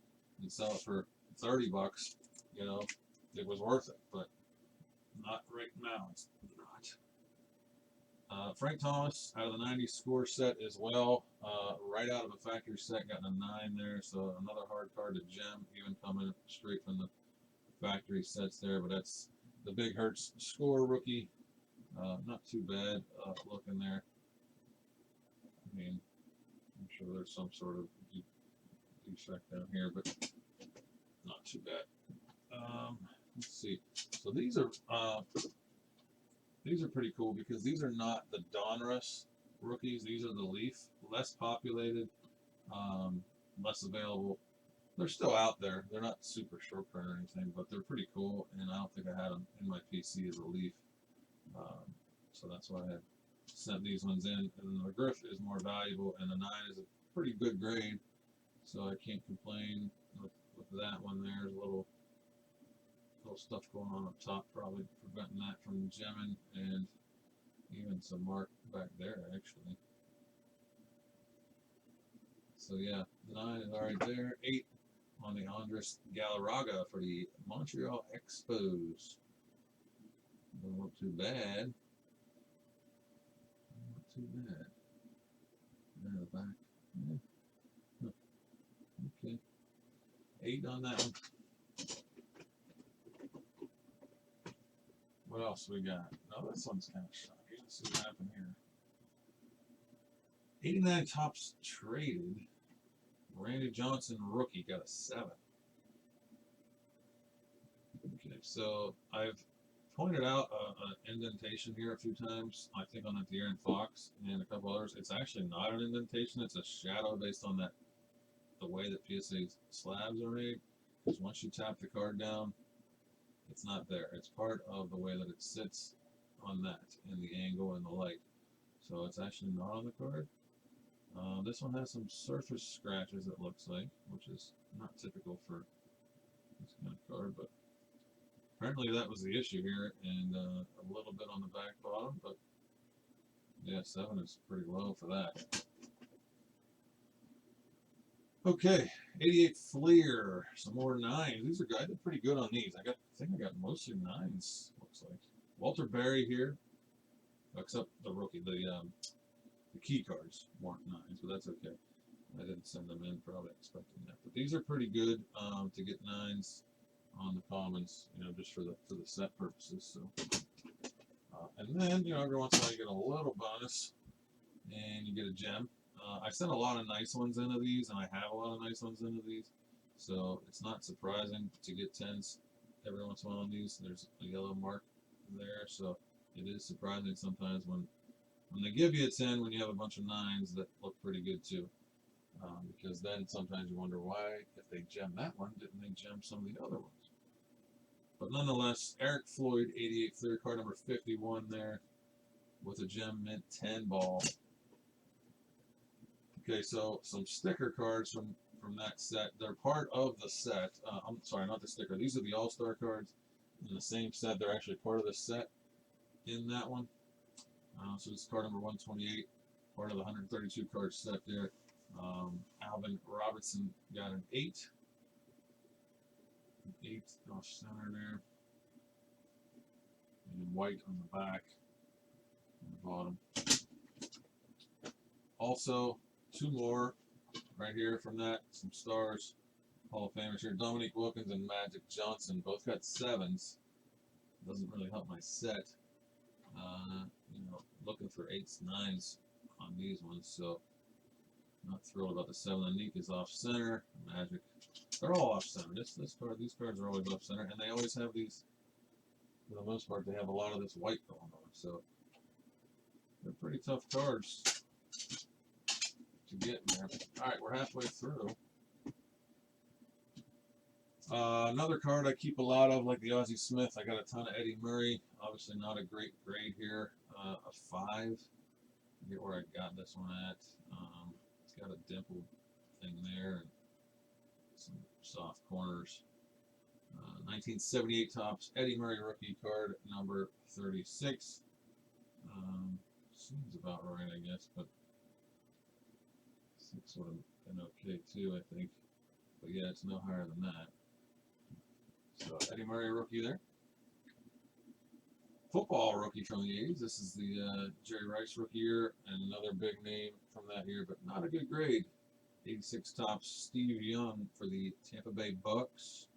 A: and sell it for $30, it was worth it. But not right now. It's not. Frank Thomas out of the 90s score set as well. Right out of a factory set, got a 9 there. So another hard card to gem, even coming straight from the factory sets there. But that's the Big Hurts score rookie. Not too bad looking there. I mean, I'm sure there's some sort of defect down here, but not too bad. Let's see. So these are pretty cool because these are not the Donruss rookies. These are the Leaf, less populated, less available. They're still out there. They're not super short print or anything, but they're pretty cool. And I don't think I had them in my PC as a Leaf. So that's why I had sent these ones in. And the Griff is more valuable, and the 9 is a pretty good grade. So I can't complain with that one. There's a little stuff going on up top, probably preventing that from gemming, and even some mark back there actually. So yeah, the 9 is alright there. 8 on the Andres Galarraga for the Montreal Expos. Don't look too bad. Not too bad. There, the back. Yeah. Okay. 8 on that one. What else we got? No, this one's kind of shocking. Let's see what happened here. 89 tops traded. Randy Johnson rookie got a 7. Okay, so I've pointed out an indentation here a few times. I think on that De'Aaron Fox and a couple others. It's actually not an indentation. It's a shadow based on the way that PSA slabs are made. Because once you tap the card down, it's not there. It's part of the way that it sits on that and the angle and the light. So it's actually not on the card. This one has some surface scratches, it looks like, which is not typical for this kind of card, but apparently that was the issue here, and a little bit on the back bottom, but yeah, 7 is pretty low for that. Okay, 88 Fleer, some more 9s. These are good. I did pretty good on these. I think I got mostly 9s, looks like. Walter Berry here, except the rookie, the key cards weren't 9s, but that's okay. I didn't send them in, probably expecting that. But these are pretty good to get 9s on the commons, you know, just for the set purposes. So, and then, you know, every once in a while you get a little bonus, and you get a gem. I sent a lot of nice ones into these, and I have a lot of nice ones into these. So it's not surprising to get 10s every once in a while on these. There's a yellow mark there, so it is surprising sometimes when they give you a 10 when you have a bunch of 9s that look pretty good too. Because then sometimes you wonder why, if they gem that one, didn't they gem some of the other ones? But nonetheless, Eric Floyd, 88 third card number 51 there with a gem mint 10 ball. Okay, so some sticker cards from that set. They're part of the set. I'm sorry, not the sticker. These are the All-Star cards in the same set. They're actually part of the set in that one. So this is card number 128, part of the 132 card set there. Alvin Robertson got an 8. An 8 off center there. And white on the back and the bottom. Also, 2 more right here from that. Some stars. Hall of Famers here. Dominique, Wilkins, and Magic Johnson. Both got 7s. Doesn't really help my set. You know, looking for 8s, 9s on these ones. So, not thrilled about the 7. Unique is off center. Magic. They're all off center. These cards are always off center, and they always have these. For the most part, they have a lot of this white going on. So, they're pretty tough cards to get there. Alright, we're halfway through. Another card I keep a lot of, like the Ozzie Smith. I got a ton of Eddie Murray. Obviously not a great grade here. A 5. I forget where I got this one at. It's got a dimple thing there and some soft corners. 1978 Topps Eddie Murray rookie card number 36. Seems about right, I guess, but 6 would have been okay too, I think. But yeah, it's no higher than that. So Eddie Murray rookie there. Football rookie from the 80s. This is the Jerry Rice rookie year, and another big name from that year, but not a good grade. 86 Topps Steve Young for the Tampa Bay Bucks.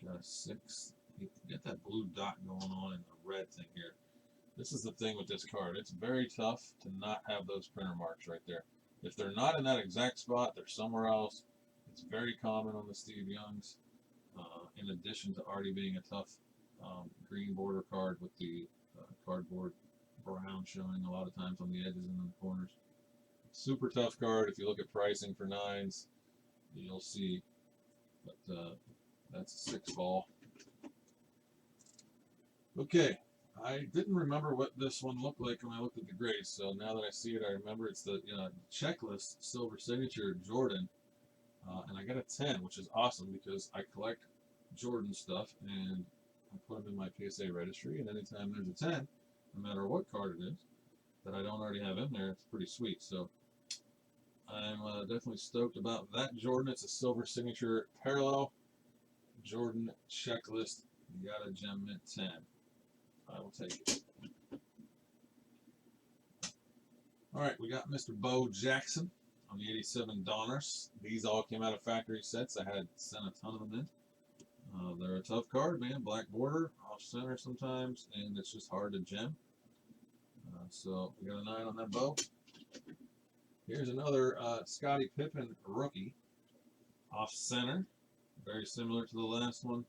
A: Got a 6. You get that blue dot going on in the red thing here. This is the thing with this card. It's very tough to not have those printer marks right there. If they're not in that exact spot, they're somewhere else. It's very common on the Steve Youngs. In addition to already being a tough green border card with the cardboard brown showing a lot of times on the edges and in the corners. Super tough card. If you look at pricing for 9s, you'll see. But that's a 6 ball. Okay, I didn't remember what this one looked like when I looked at the grades, so now that I see it, I remember it's the checklist silver signature Jordan, and I got a 10, which is awesome because I collect Jordan stuff and I put them in my PSA registry, and anytime there's a 10, no matter what card it is that I don't already have in there, it's pretty sweet. So I'm definitely stoked about that Jordan. It's a silver signature parallel Jordan checklist. You got a gem mint 10. I will take it. Alright, we got Mr. Bo Jackson on the 87 Donruss. These all came out of factory sets. I had sent a ton of them in. They're a tough card, man. Black border, off center sometimes, and it's just hard to gem. So we got a 9 on that Bo. Here's another Scottie Pippen rookie, off center. Very similar to the last one.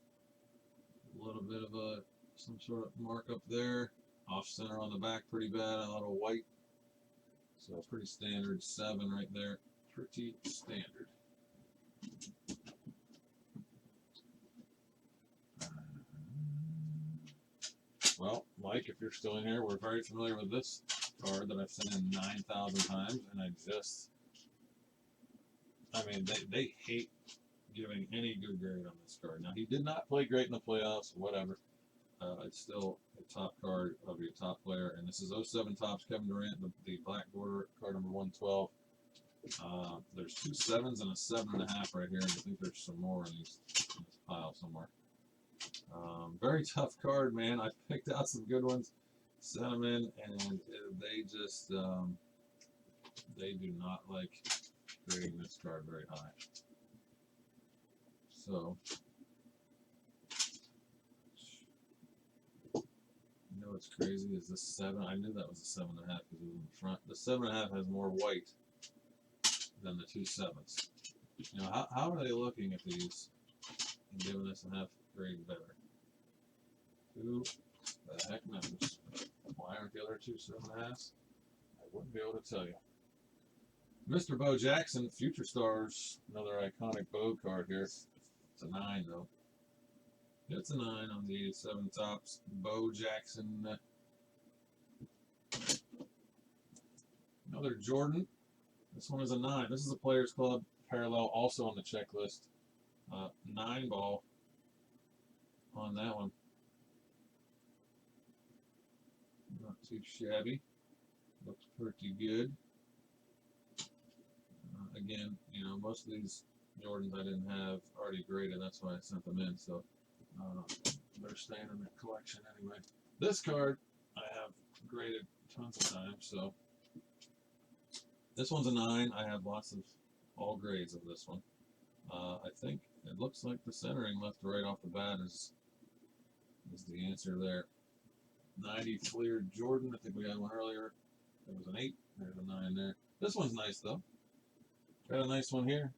A: A little bit of some sort of mark up there. Off center on the back, pretty bad. A little white. So pretty standard 7 right there. Pretty standard. Well, Mike, if you're still in here, we're very familiar with this card that I've sent in 9,000 times, and I mean, they hate giving any good grade on this card. Now, he did not play great in the playoffs, whatever. It's still a top card of your top player, and this is 07 Topps Kevin Durant, the black border, card number 112. There's 2 7s and a 7.5 right here, and I think there's some more in this pile somewhere. Very tough card, man. I picked out some good ones, sent them in, and they just They do not like grading this card very high. So, you know what's crazy is this 7. I knew that was a 7.5 because it was in front. The 7.5 has more white than the 2 7s. You know, how are they looking at these and giving this a half grade better? Who the heck knows? Why aren't the other 2 7.5s? I wouldn't be able to tell you. Mr. Bo Jackson, Future Stars, another iconic Bo card here. It's a 9 though. It's a 9 on the 87 tops. Bo Jackson. Another Jordan. This one is a 9. This is a Players Club parallel, also on the checklist. 9 ball on that one. Not too shabby. Looks pretty good. Again, you know, most of these Jordans I didn't have already graded. That's why I sent them in. So they're staying in the collection anyway. This card I have graded tons of times. So this one's a 9. I have lots of all grades of this one. I think it looks like the centering left to right off the bat is the answer there. 90 Fleer Jordan. I think we had one earlier. There was an 8. There's a 9 there. This one's nice though. Got a nice one here.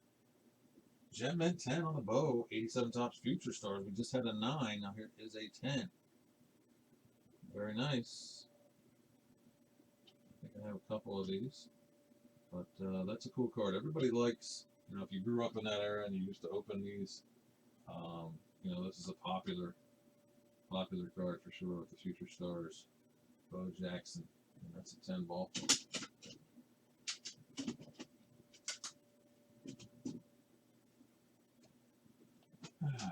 A: Gem Mint 10 on the bow. 87 tops Future Stars. We just had a 9. Now here is a 10. Very nice. I think I have a couple of these. But that's a cool card. Everybody likes, you know, if you grew up in that era and you used to open these, you know, this is a popular card for sure with the Future Stars. Bo Jackson. And that's a 10 ball. Okay,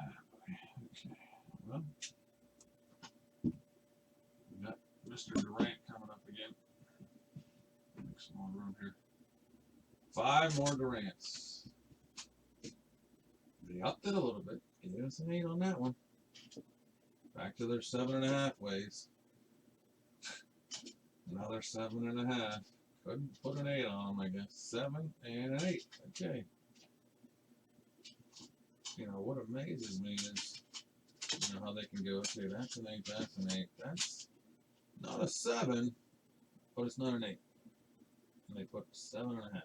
A: well, we got Mr. Durant coming up again. Make some more room here. 5 more Durants. They upped it a little bit. Gave us an 8 on that one. Back to their 7.5 ways. Another 7.5. Couldn't put an 8 on them, I guess. 7 and an 8. Okay. You know, what amazes me is, you know, how they can go, okay, that's an 8, that's an 8. That's not a 7, but it's not an 8. And they put 7.5 on it.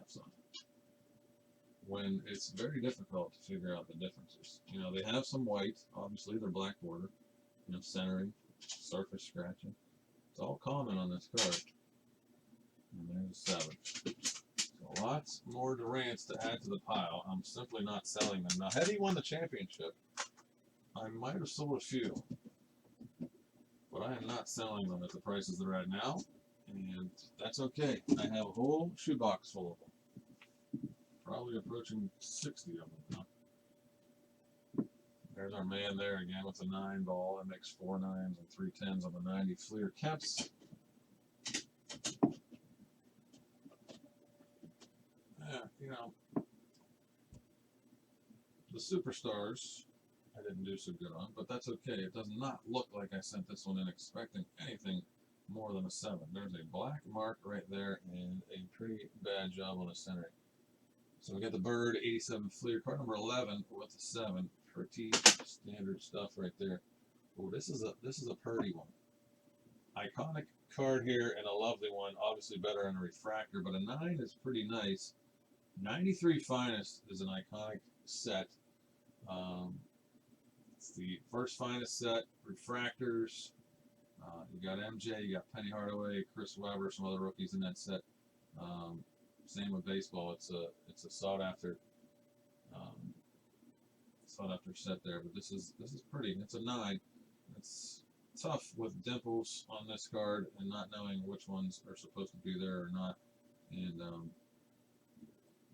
A: When it's very difficult to figure out the differences. You know, they have some white, obviously they're black border, you know, centering, surface scratching. It's all common on this card. And there's a 7. So lots more Durants to add to the pile. I'm simply not selling them. Now, had he won the championship, I might have sold a few. But I am not selling them at the prices they're at now. And that's okay. I have a whole shoebox full of them. Probably approaching 60 of them now. There's our man there again with a 9 ball. That makes 4 9s and 3 10s on the 90 Fleer Caps. Yeah, you know, the Superstars I didn't do so good on, but that's okay. It does not look like I sent this one in expecting anything more than a 7. There's a black mark right there and a pretty bad job on the centering. So we got the Bird 87 Fleer, card number 11 with a 7. Pretty standard stuff right there. Oh, this is a pretty one. Iconic card here and a lovely one. Obviously better in a refractor, but a 9 is pretty nice. 93 Finest is an iconic set. It's the first finest set. Refractors. You got MJ, you got Penny Hardaway, Chris Webber, some other rookies in that set. Same with baseball. It's a sought after set there, but this is pretty. It's a 9. It's tough with dimples on this card and not knowing which ones are supposed to be there or not. And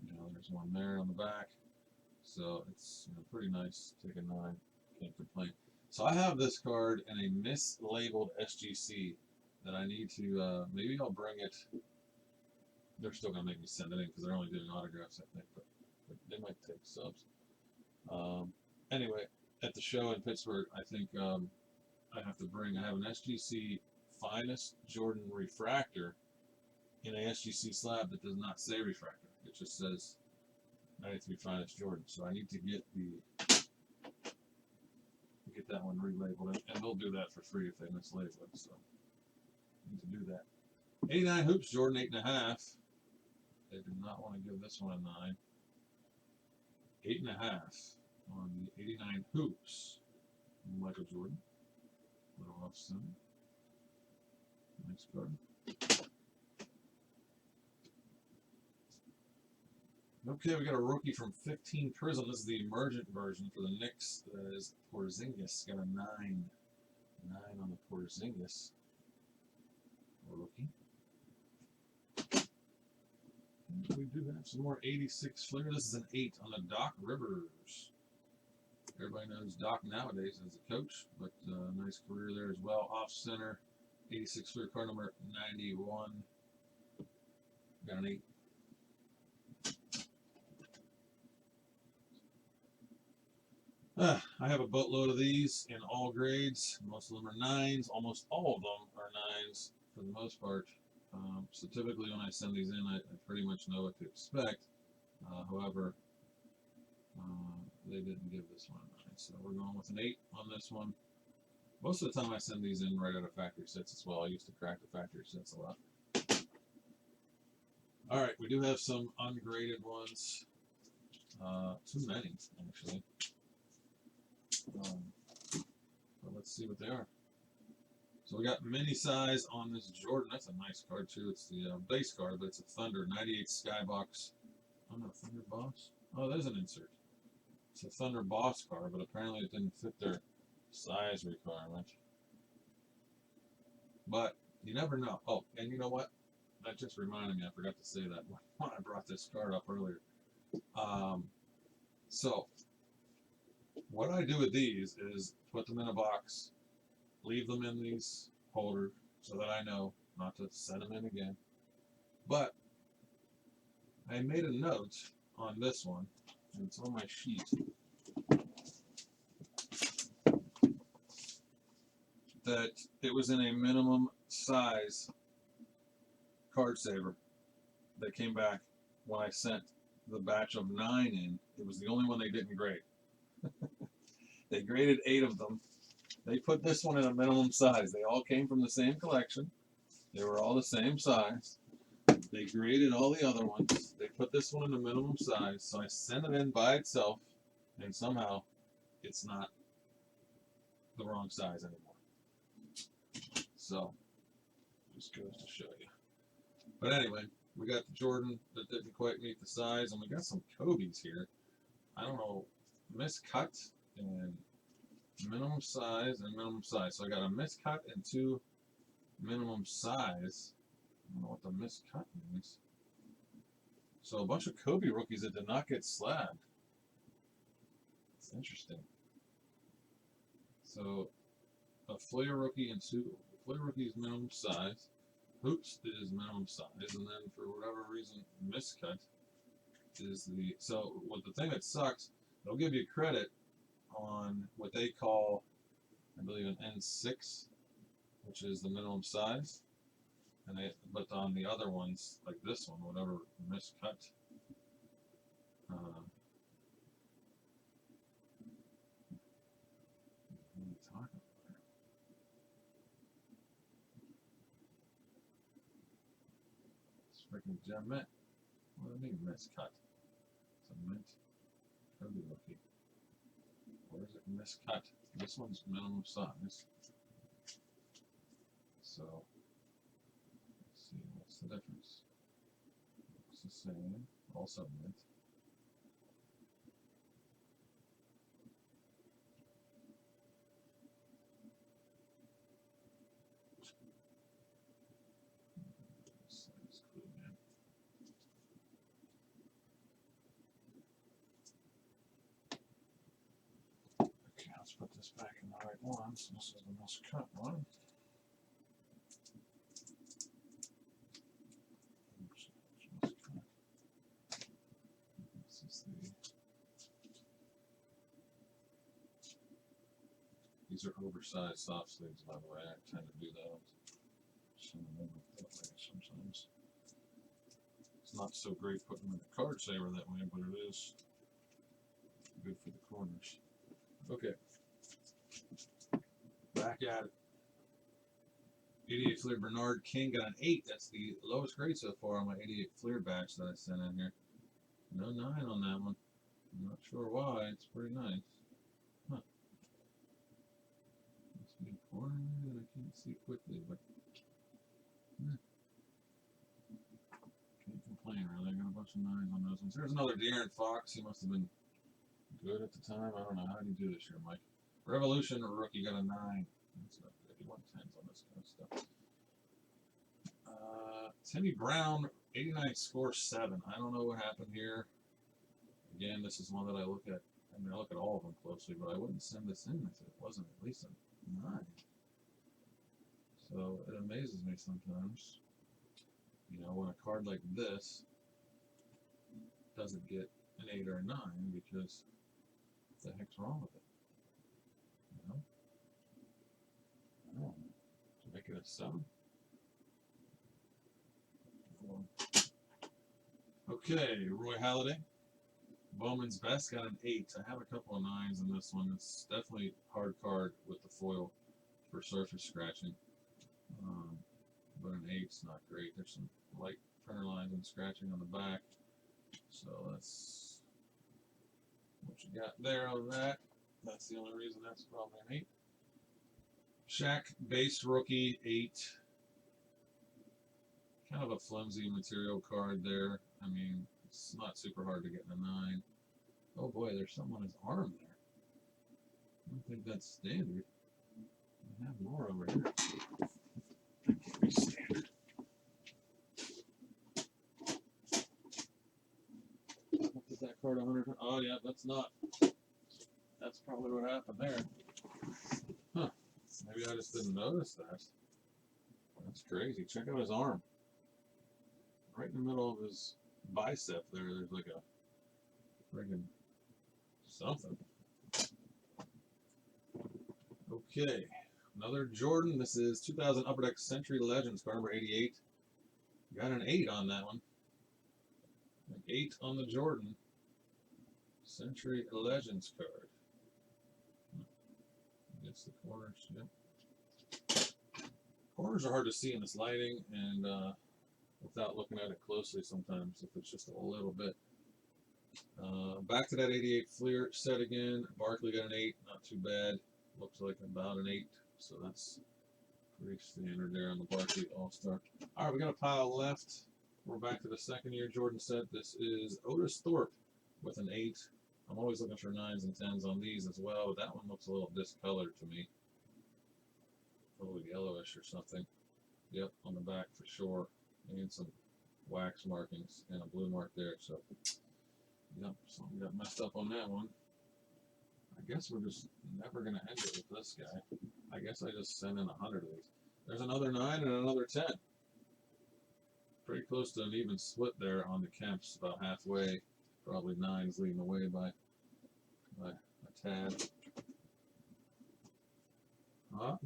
A: you know, there's one there on the back, so it's, you know, pretty nice. Take a 9, can't complain. So I have this card in a mislabeled SGC that I need to maybe I'll bring it. They're still gonna make me send it in because they're only doing autographs, I think, but they might take subs. Anyway, at the show in Pittsburgh, I think I have an SGC Finest Jordan Refractor in a SGC slab that does not say refractor. It just says 93 Finest Jordan. So I need to get that one relabeled, and they'll do that for free if they mislabel it. So I need to do that. 89 Hoops Jordan 8.5. They did not want to give this one a 9. 8.5 on the 89 Hoops. Michael Jordan. Little off center. Nice card. Okay, we got a rookie from 15 Prism. This is the emergent version for the Knicks. Is Porzingis. Got a 9. 9 on the Porzingis. Rookie. We do have some more 86 Flair. This is an 8 on the Doc Rivers. Everybody knows Doc nowadays as a coach, but nice career there as well. Off center, 86 Flair card number 91. Got an 8. I have a boatload of these in all grades. Most of them are 9s. Almost all of them are 9s for the most part. So typically when I send these in, I pretty much know what to expect. However, they didn't give this one a 9. So we're going with an 8 on this one. Most of the time I send these in right out of factory sets as well. I used to crack the factory sets a lot. Alright, we do have some ungraded ones. Too many, actually. But let's see what they are. So we got mini size on this Jordan. That's a nice card too. It's the base card, but it's a Thunder 98 Skybox. Oh no, Thunder Boss? Oh, there's an insert. It's a Thunder Boss card, but apparently it didn't fit their size requirement. But you never know. Oh, and you know what? That just reminded me. I forgot to say that when I brought this card up earlier. So what I do with these is put them in a box, leave them in these holders so that I know not to send them in again. But I made a note on this one, and it's on my sheet, that it was in a minimum size card saver that came back when I sent the batch of 9 in. It was the only one they didn't grade. They graded 8 of them. They put this one in a minimum size. They all came from the same collection. They were all the same size. They graded all the other ones. They put this one in a minimum size. So I sent it in by itself, and somehow it's not the wrong size anymore. So, just goes to show you. But anyway, we got the Jordan that didn't quite meet the size, and we got some Kobe's here. I don't know, miscut and minimum size and minimum size. So I got a miscut and 2 minimum size. I don't know what the miscut means. So a bunch of Kobe rookies that did not get slabbed. It's interesting. So a Flair rookie and 2 Flair rookies minimum size. Hoops is minimum size, and then for whatever reason, miscut is the. So what the thing that sucks, they'll give you credit on what they call, I believe, an N6, which is the minimum size, and but on the other ones, like this one, whatever miscut. What are you talking about? Freaking gem mint. What do I mean miscut? It's a mint Kobe rookie. Or is it miscut? This one's minimum size. So let's see, what's the difference? It's the same, also mint. Let's put this back in the right one. So this is the miscut one. This is these are oversized soft sleeves, by the way. I tend to do that. Send them over that way sometimes. not so great putting them in the card saver that way, but it is good for the corners. Okay. Back at it. 88 Fleer Bernard King got an 8. That's the lowest grade so far on my 88 Fleer batch that I sent in here. No 9 on that one. I'm not sure why. It's pretty nice. Huh. Must be a corner that I can't see quickly, but can't complain really. I got a bunch of 9s on those ones. There's another De'Aaron Fox. He must have been good at the time. I don't know. How did he do this year, Mike? Revolution rookie got a 9. That's not good. He won 10s on this kind of stuff. Timmy Brown, 89 score 7. I don't know what happened here. Again, this is one that I look at. I mean, I look at all of them closely, but I wouldn't send this in if it wasn't at least a 9. So it amazes me sometimes. You know, when a card like this doesn't get an 8 or a 9 because what the heck's wrong with it? You know? I don't know. To make it a 7? Okay, Roy Halladay. Bowman's Best got an 8. I have a couple of 9s in this one. It's definitely hard card with the foil for surface scratching. But an 8's not great. There's some light printer lines and scratching on the back. So that's what you got there on that. That's the only reason that's probably an 8. Shaq base rookie 8. Kind of a flimsy material card there. I mean, it's not super hard to get in a 9. Oh boy, there's something on his arm there. I don't think that's standard. I have more over here. That can't be standard. What did that card 100? Oh yeah, that's not. That's probably what happened there. Huh. Maybe I just didn't notice that. That's crazy. Check out his arm. Right in the middle of his bicep there's like a friggin' something. Okay, another Jordan. This is 2000 Upper Deck Century Legends, card number 88. Got an 8 on that one. An 8 on the Jordan Century Legends card. I guess the corners, yep. Corners are hard to see in this lighting and without looking at it closely sometimes, if it's just a little bit. Back to that 88 Fleer set again. Barkley got an 8, not too bad. Looks like about an 8, so that's pretty standard there on the Barkley All-Star. All right, we got a pile left. We're back to the second year Jordan set. This is Otis Thorpe with an 8. I'm always looking for 9s and 10s on these as well, but that one looks a little discolored to me. A little yellowish or something. Yep, on the back for sure. And some wax markings and a blue mark there. So, yep, something got messed up on that one. I guess we're just never going to end it with this guy. I guess I just sent in 100 of these. There's another 9 and another 10. Pretty close to an even split there on the Kemps, about halfway. Probably 9's leading the way by a tad.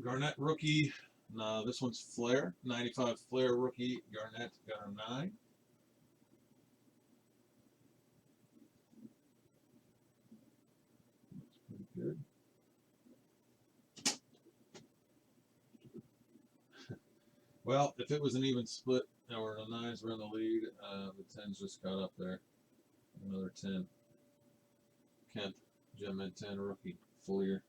A: Garnett rookie. No, this one's Flair. 95 Flair rookie. Garnett got a 9. That's pretty good. Well, if it was an even split, or the 9s were in the lead, the 10s just got up there. Another 10. Kemp, Gem Med 10 rookie. Fleer.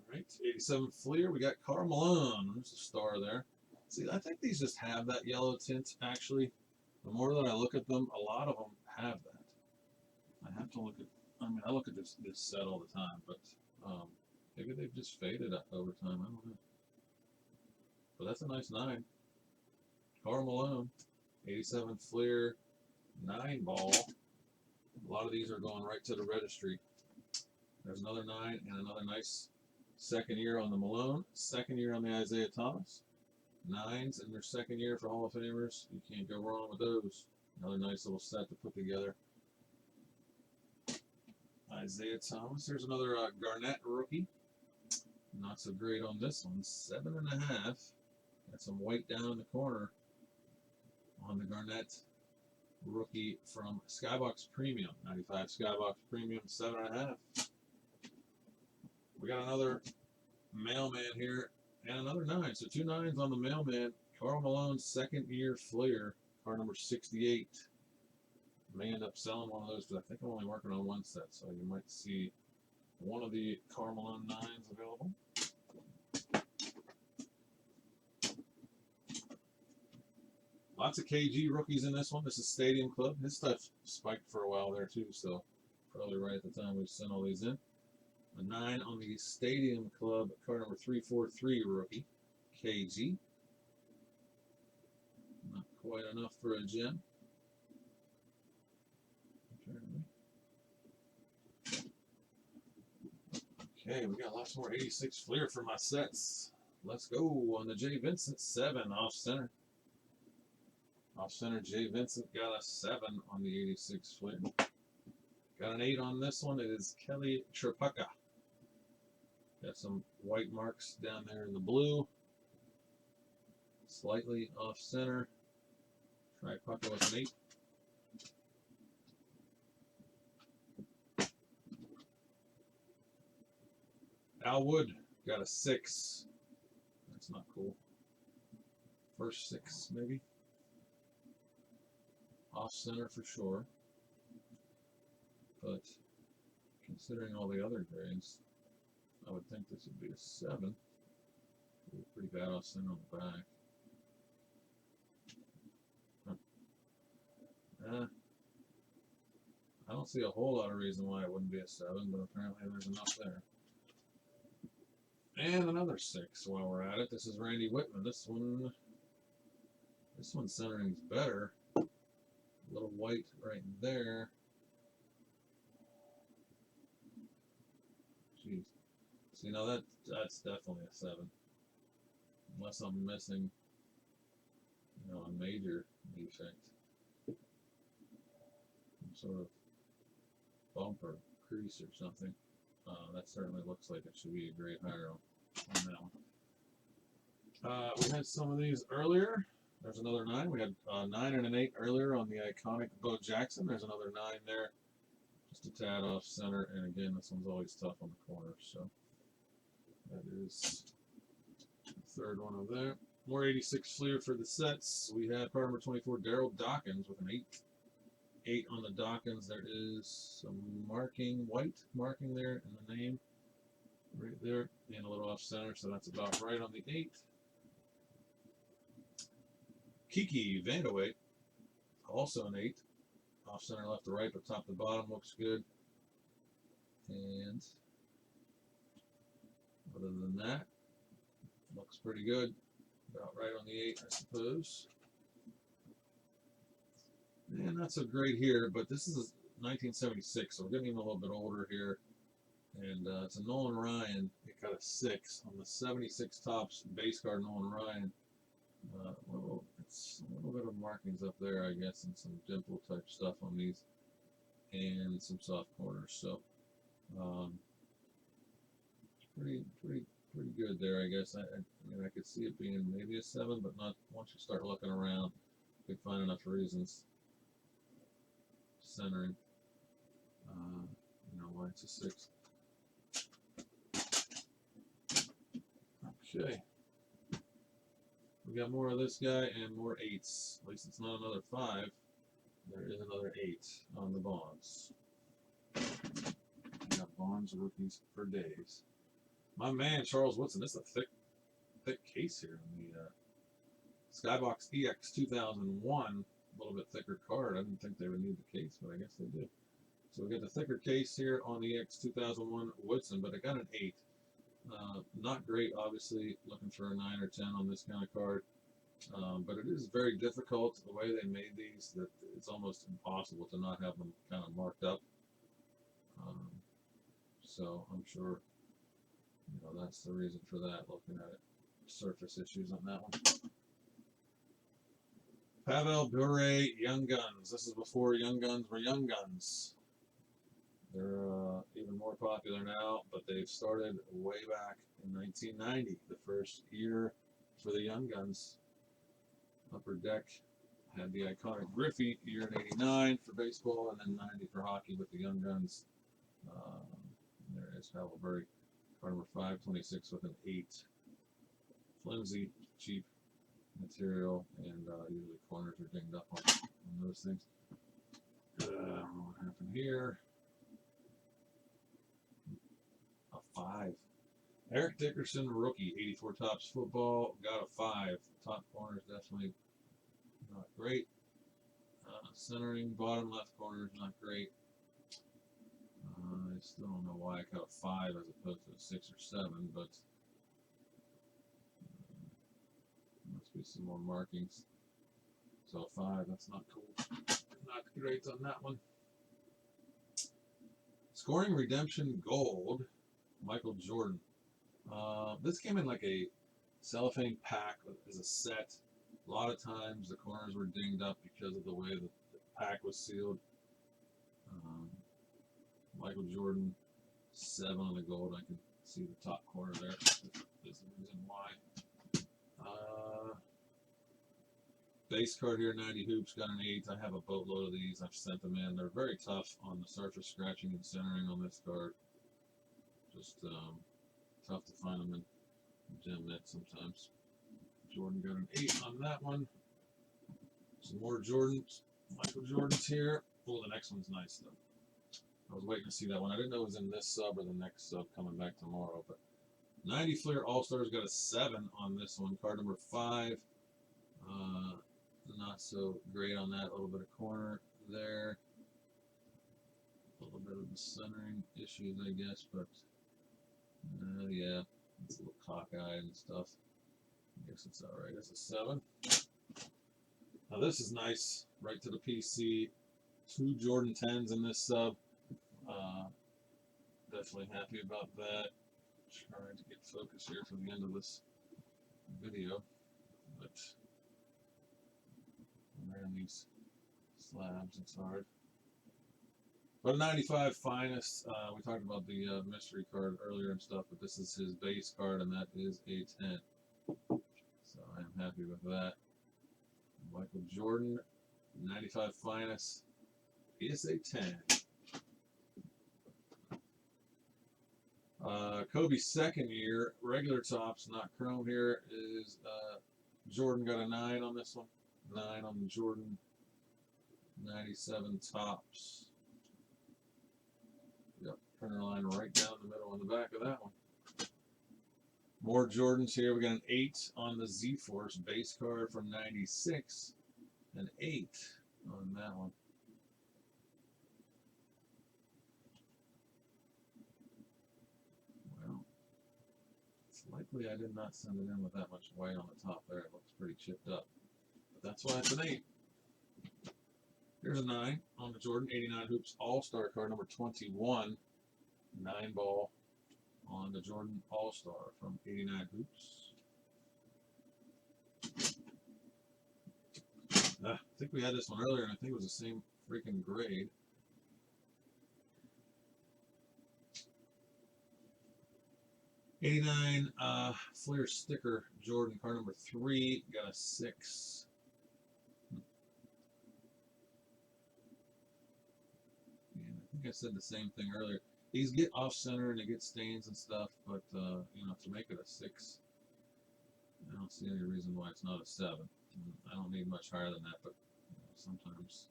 A: Alright, 87 Fleer. We got Karl Malone. There's a star there. See, I think these just have that yellow tint, actually. The more that I look at them, a lot of them have that. I have to look at, I mean, I look at this set all the time, but maybe they've just faded over time. I don't know. But that's a nice 9. Karl Malone, 87 Fleer, 9 ball. A lot of these are going right to the registry. There's another 9 and another nice second year on the Malone, second year on the Isaiah Thomas. 9s in their second year for Hall of Famers. You can't go wrong with those. Another nice little set to put together. Isaiah Thomas. There's another Garnett rookie. Not so great on this one. 7.5. Got some white down in the corner on the Garnett rookie from Skybox Premium. 95 Skybox Premium, 7.5. We got another mailman here and another 9. So 2 9s on the mailman. Karl Malone's second-year Flair, card number 68. May end up selling one of those because I think I'm only working on one set, so you might see one of the Karl Malone 9s available. Lots of KG rookies in this one. This is Stadium Club. His stuff spiked for a while there too, so probably right at the time we sent all these in. A 9 on the Stadium Club, card number 343 rookie, KG. Not quite enough for a gem. Okay, we got lots more 86 Fleer for my sets. Let's go on the J. Vincent 7 off center. Off center, J. Vincent got a 7 on the 86 Fleer. Got an 8 on this one. It is Kelly Tripucka. Got some white marks down there in the blue. Slightly off center. Tripucka with an 8. Al Wood got a 6. That's not cool. First 6, maybe. Off center for sure. But considering all the other grades, I would think this would be a 7. Pretty bad off center on the back. I don't see a whole lot of reason why it wouldn't be a 7, but apparently there's enough there. And another 6 while we're at it. This is Randy Whitman. This one centering's better. A little white right there. Jeez. See, now that's definitely a 7. Unless I'm missing, a major defect. Some sort of bump or crease or something. That certainly looks like it should be a grade higher on that one. We had some of these earlier. There's another 9. We had a 9 and an 8 earlier on the iconic Bo Jackson. There's another 9 there. Just a tad off center. And again, this one's always tough on the corner. So that is the third one over there. More 86 Fleer for the sets. We had card number 24, Daryl Dawkins with an 8. 8 on the Dawkins. There is some marking, white marking there in the name. Right there. And a little off center. So that's about right on the 8. Kiki Vandeweghe, also an 8. Off center left to right, but top to bottom looks good. And other than that, looks pretty good. About right on the 8, I suppose. And not so great here, but this is 1976, so we're getting a little bit older here. And it's a Nolan Ryan. It got a 6 on the 76 Topps base card Nolan Ryan. It's a little bit of markings up there, I guess, and some dimple type stuff on these, and some soft corners. So, pretty good there, I guess. I mean, I could see it being maybe a 7, but not once you start looking around. You can find enough reasons. Centering, why it's a 6. Okay. We got more of this guy and more 8s. At least it's not another 5. There is another 8 on the Bonds. We got Bonds rookies for days. My man, Charles Woodson. This is a thick case here on the Skybox EX 2001. A little bit thicker card. I didn't think they would need the case, but I guess they do. So we got the thicker case here on the EX 2001 Woodson, but I got an 8. Not great, obviously, looking for a 9 or 10 on this kind of card. But it is very difficult, the way they made these, that it's almost impossible to not have them kind of marked up. So I'm sure, that's the reason for that, looking at it. Surface issues on that one. Pavel Bure Young Guns. This is before Young Guns were Young Guns. They're even more popular now, but they've started way back in 1990, the first year for the Young Guns. Upper deck had the iconic Griffey year in '89 for baseball, and then '90 for hockey with the Young Guns. There is Favre, card number 526 with an 8. Flimsy, cheap material, and usually corners are dinged up on those things. What happened here? A 5. Eric Dickerson, rookie, 84 Topps football, got a 5. Top corner is definitely not great. Centering, bottom left corner is not great. I still don't know why I got a 5 as opposed to a 6 or 7, but must be some more markings. So a 5, that's not cool. Not great on that one. Scoring Redemption Gold, Michael Jordan. This came in like a cellophane pack as a set. A lot of times the corners were dinged up because of the way the pack was sealed. Michael Jordan, 7 on the gold. I can see the top corner there. There's the reason why. Base card here, 90 hoops, got an 8. I have a boatload of these. I've sent them in. They're very tough on the surface scratching and centering on this card. Just tough to find them in gem net sometimes. Jordan got an 8 on that one. Some more Jordans, Michael Jordans here. Oh, the next one's nice though. I was waiting to see that one. I didn't know it was in this sub or the next sub coming back tomorrow. But 90 Fleer All-Stars got a 7 on this one. Card number 5. Not so great on that. A little bit of corner there. A little bit of the centering issues, I guess. But yeah, it's a little cockeyed and stuff. I guess it's alright. It's a 7. Now this is nice. Right to the PC. 2 Jordan 10s in this sub. Definitely happy about that. Trying to get focus here for the end of this video. But around these slabs, it's hard. But a 95 finest. We talked about the mystery card earlier and stuff, but this is his base card, and that is a 10. So I am happy with that. Michael Jordan, 95 finest, PSA 10. Kobe's second year, regular tops, not chrome here, is Jordan got a 9 on this one. 9 on the Jordan, 97 tops. Yep, printer line right down the middle on the back of that one. More Jordans here. We got an 8 on the Z-Force base card from 96. An 8 on that one. Well, it's likely I did not send it in with that much white on the top there. It looks pretty chipped up. But that's why it's an 8. Here's a 9 on the Jordan 89 Hoops All-Star card number 21. 9 ball on the Jordan All-Star from 89 Hoops. I think we had this one earlier, and I think it was the same freaking grade. '89 Fleer sticker Jordan card number 3, got a 6. Yeah, I think I said the same thing earlier. These get off center and they get stains and stuff, but you know, to make it a 6, I don't see any reason why it's not a 7. I don't need much higher than that, but you know, sometimes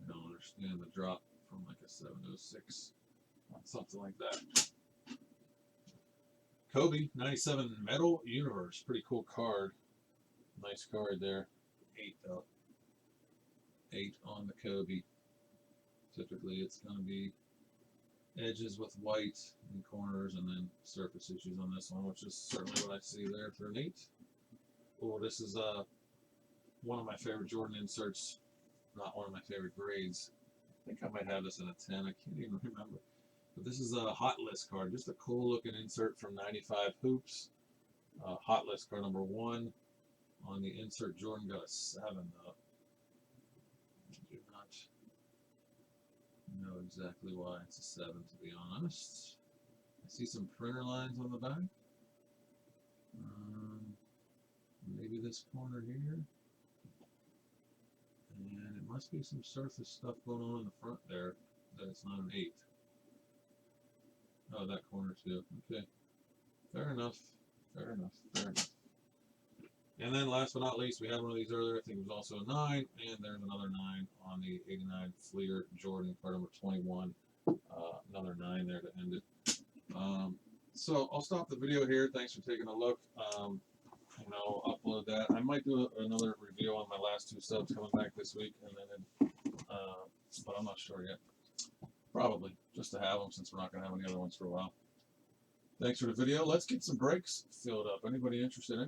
A: I don't understand the drop from like a 7 to a 6, something like that. Kobe 97 Metal Universe, pretty cool card. Nice card there. 8 though. 8 on the Kobe. Typically, it's going to be edges with white and corners, and then surface issues on this one, which is certainly what I see there for an 8. Oh, this is one of my favorite Jordan inserts, not one of my favorite grades. I think I might have this in a 10. I can't even remember. But this is a hot list card, just a cool looking insert from 95 Hoops. Hot list card number 1 on the insert. Jordan got a 7 though. I do not know exactly why it's a 7, to be honest. I see some printer lines on the back. this corner here. And it must be some surface stuff going on in the front there that it's not an 8. Oh, that corner too. Okay. Fair enough. Fair enough. Fair enough. And then last but not least, we had one of these earlier. I think it was also a 9. And there's another 9 on the 89 Fleer Jordan, card number 21. Another 9 there to end it. So I'll stop the video here. Thanks for taking a look. And I'll upload that. I might do another review on my last 2 subs coming back this week, and then, but I'm not sure yet. Probably just to have them, since we're not going to have any other ones for a while. Thanks for the video. Let's get some breaks filled up. Anybody interested in?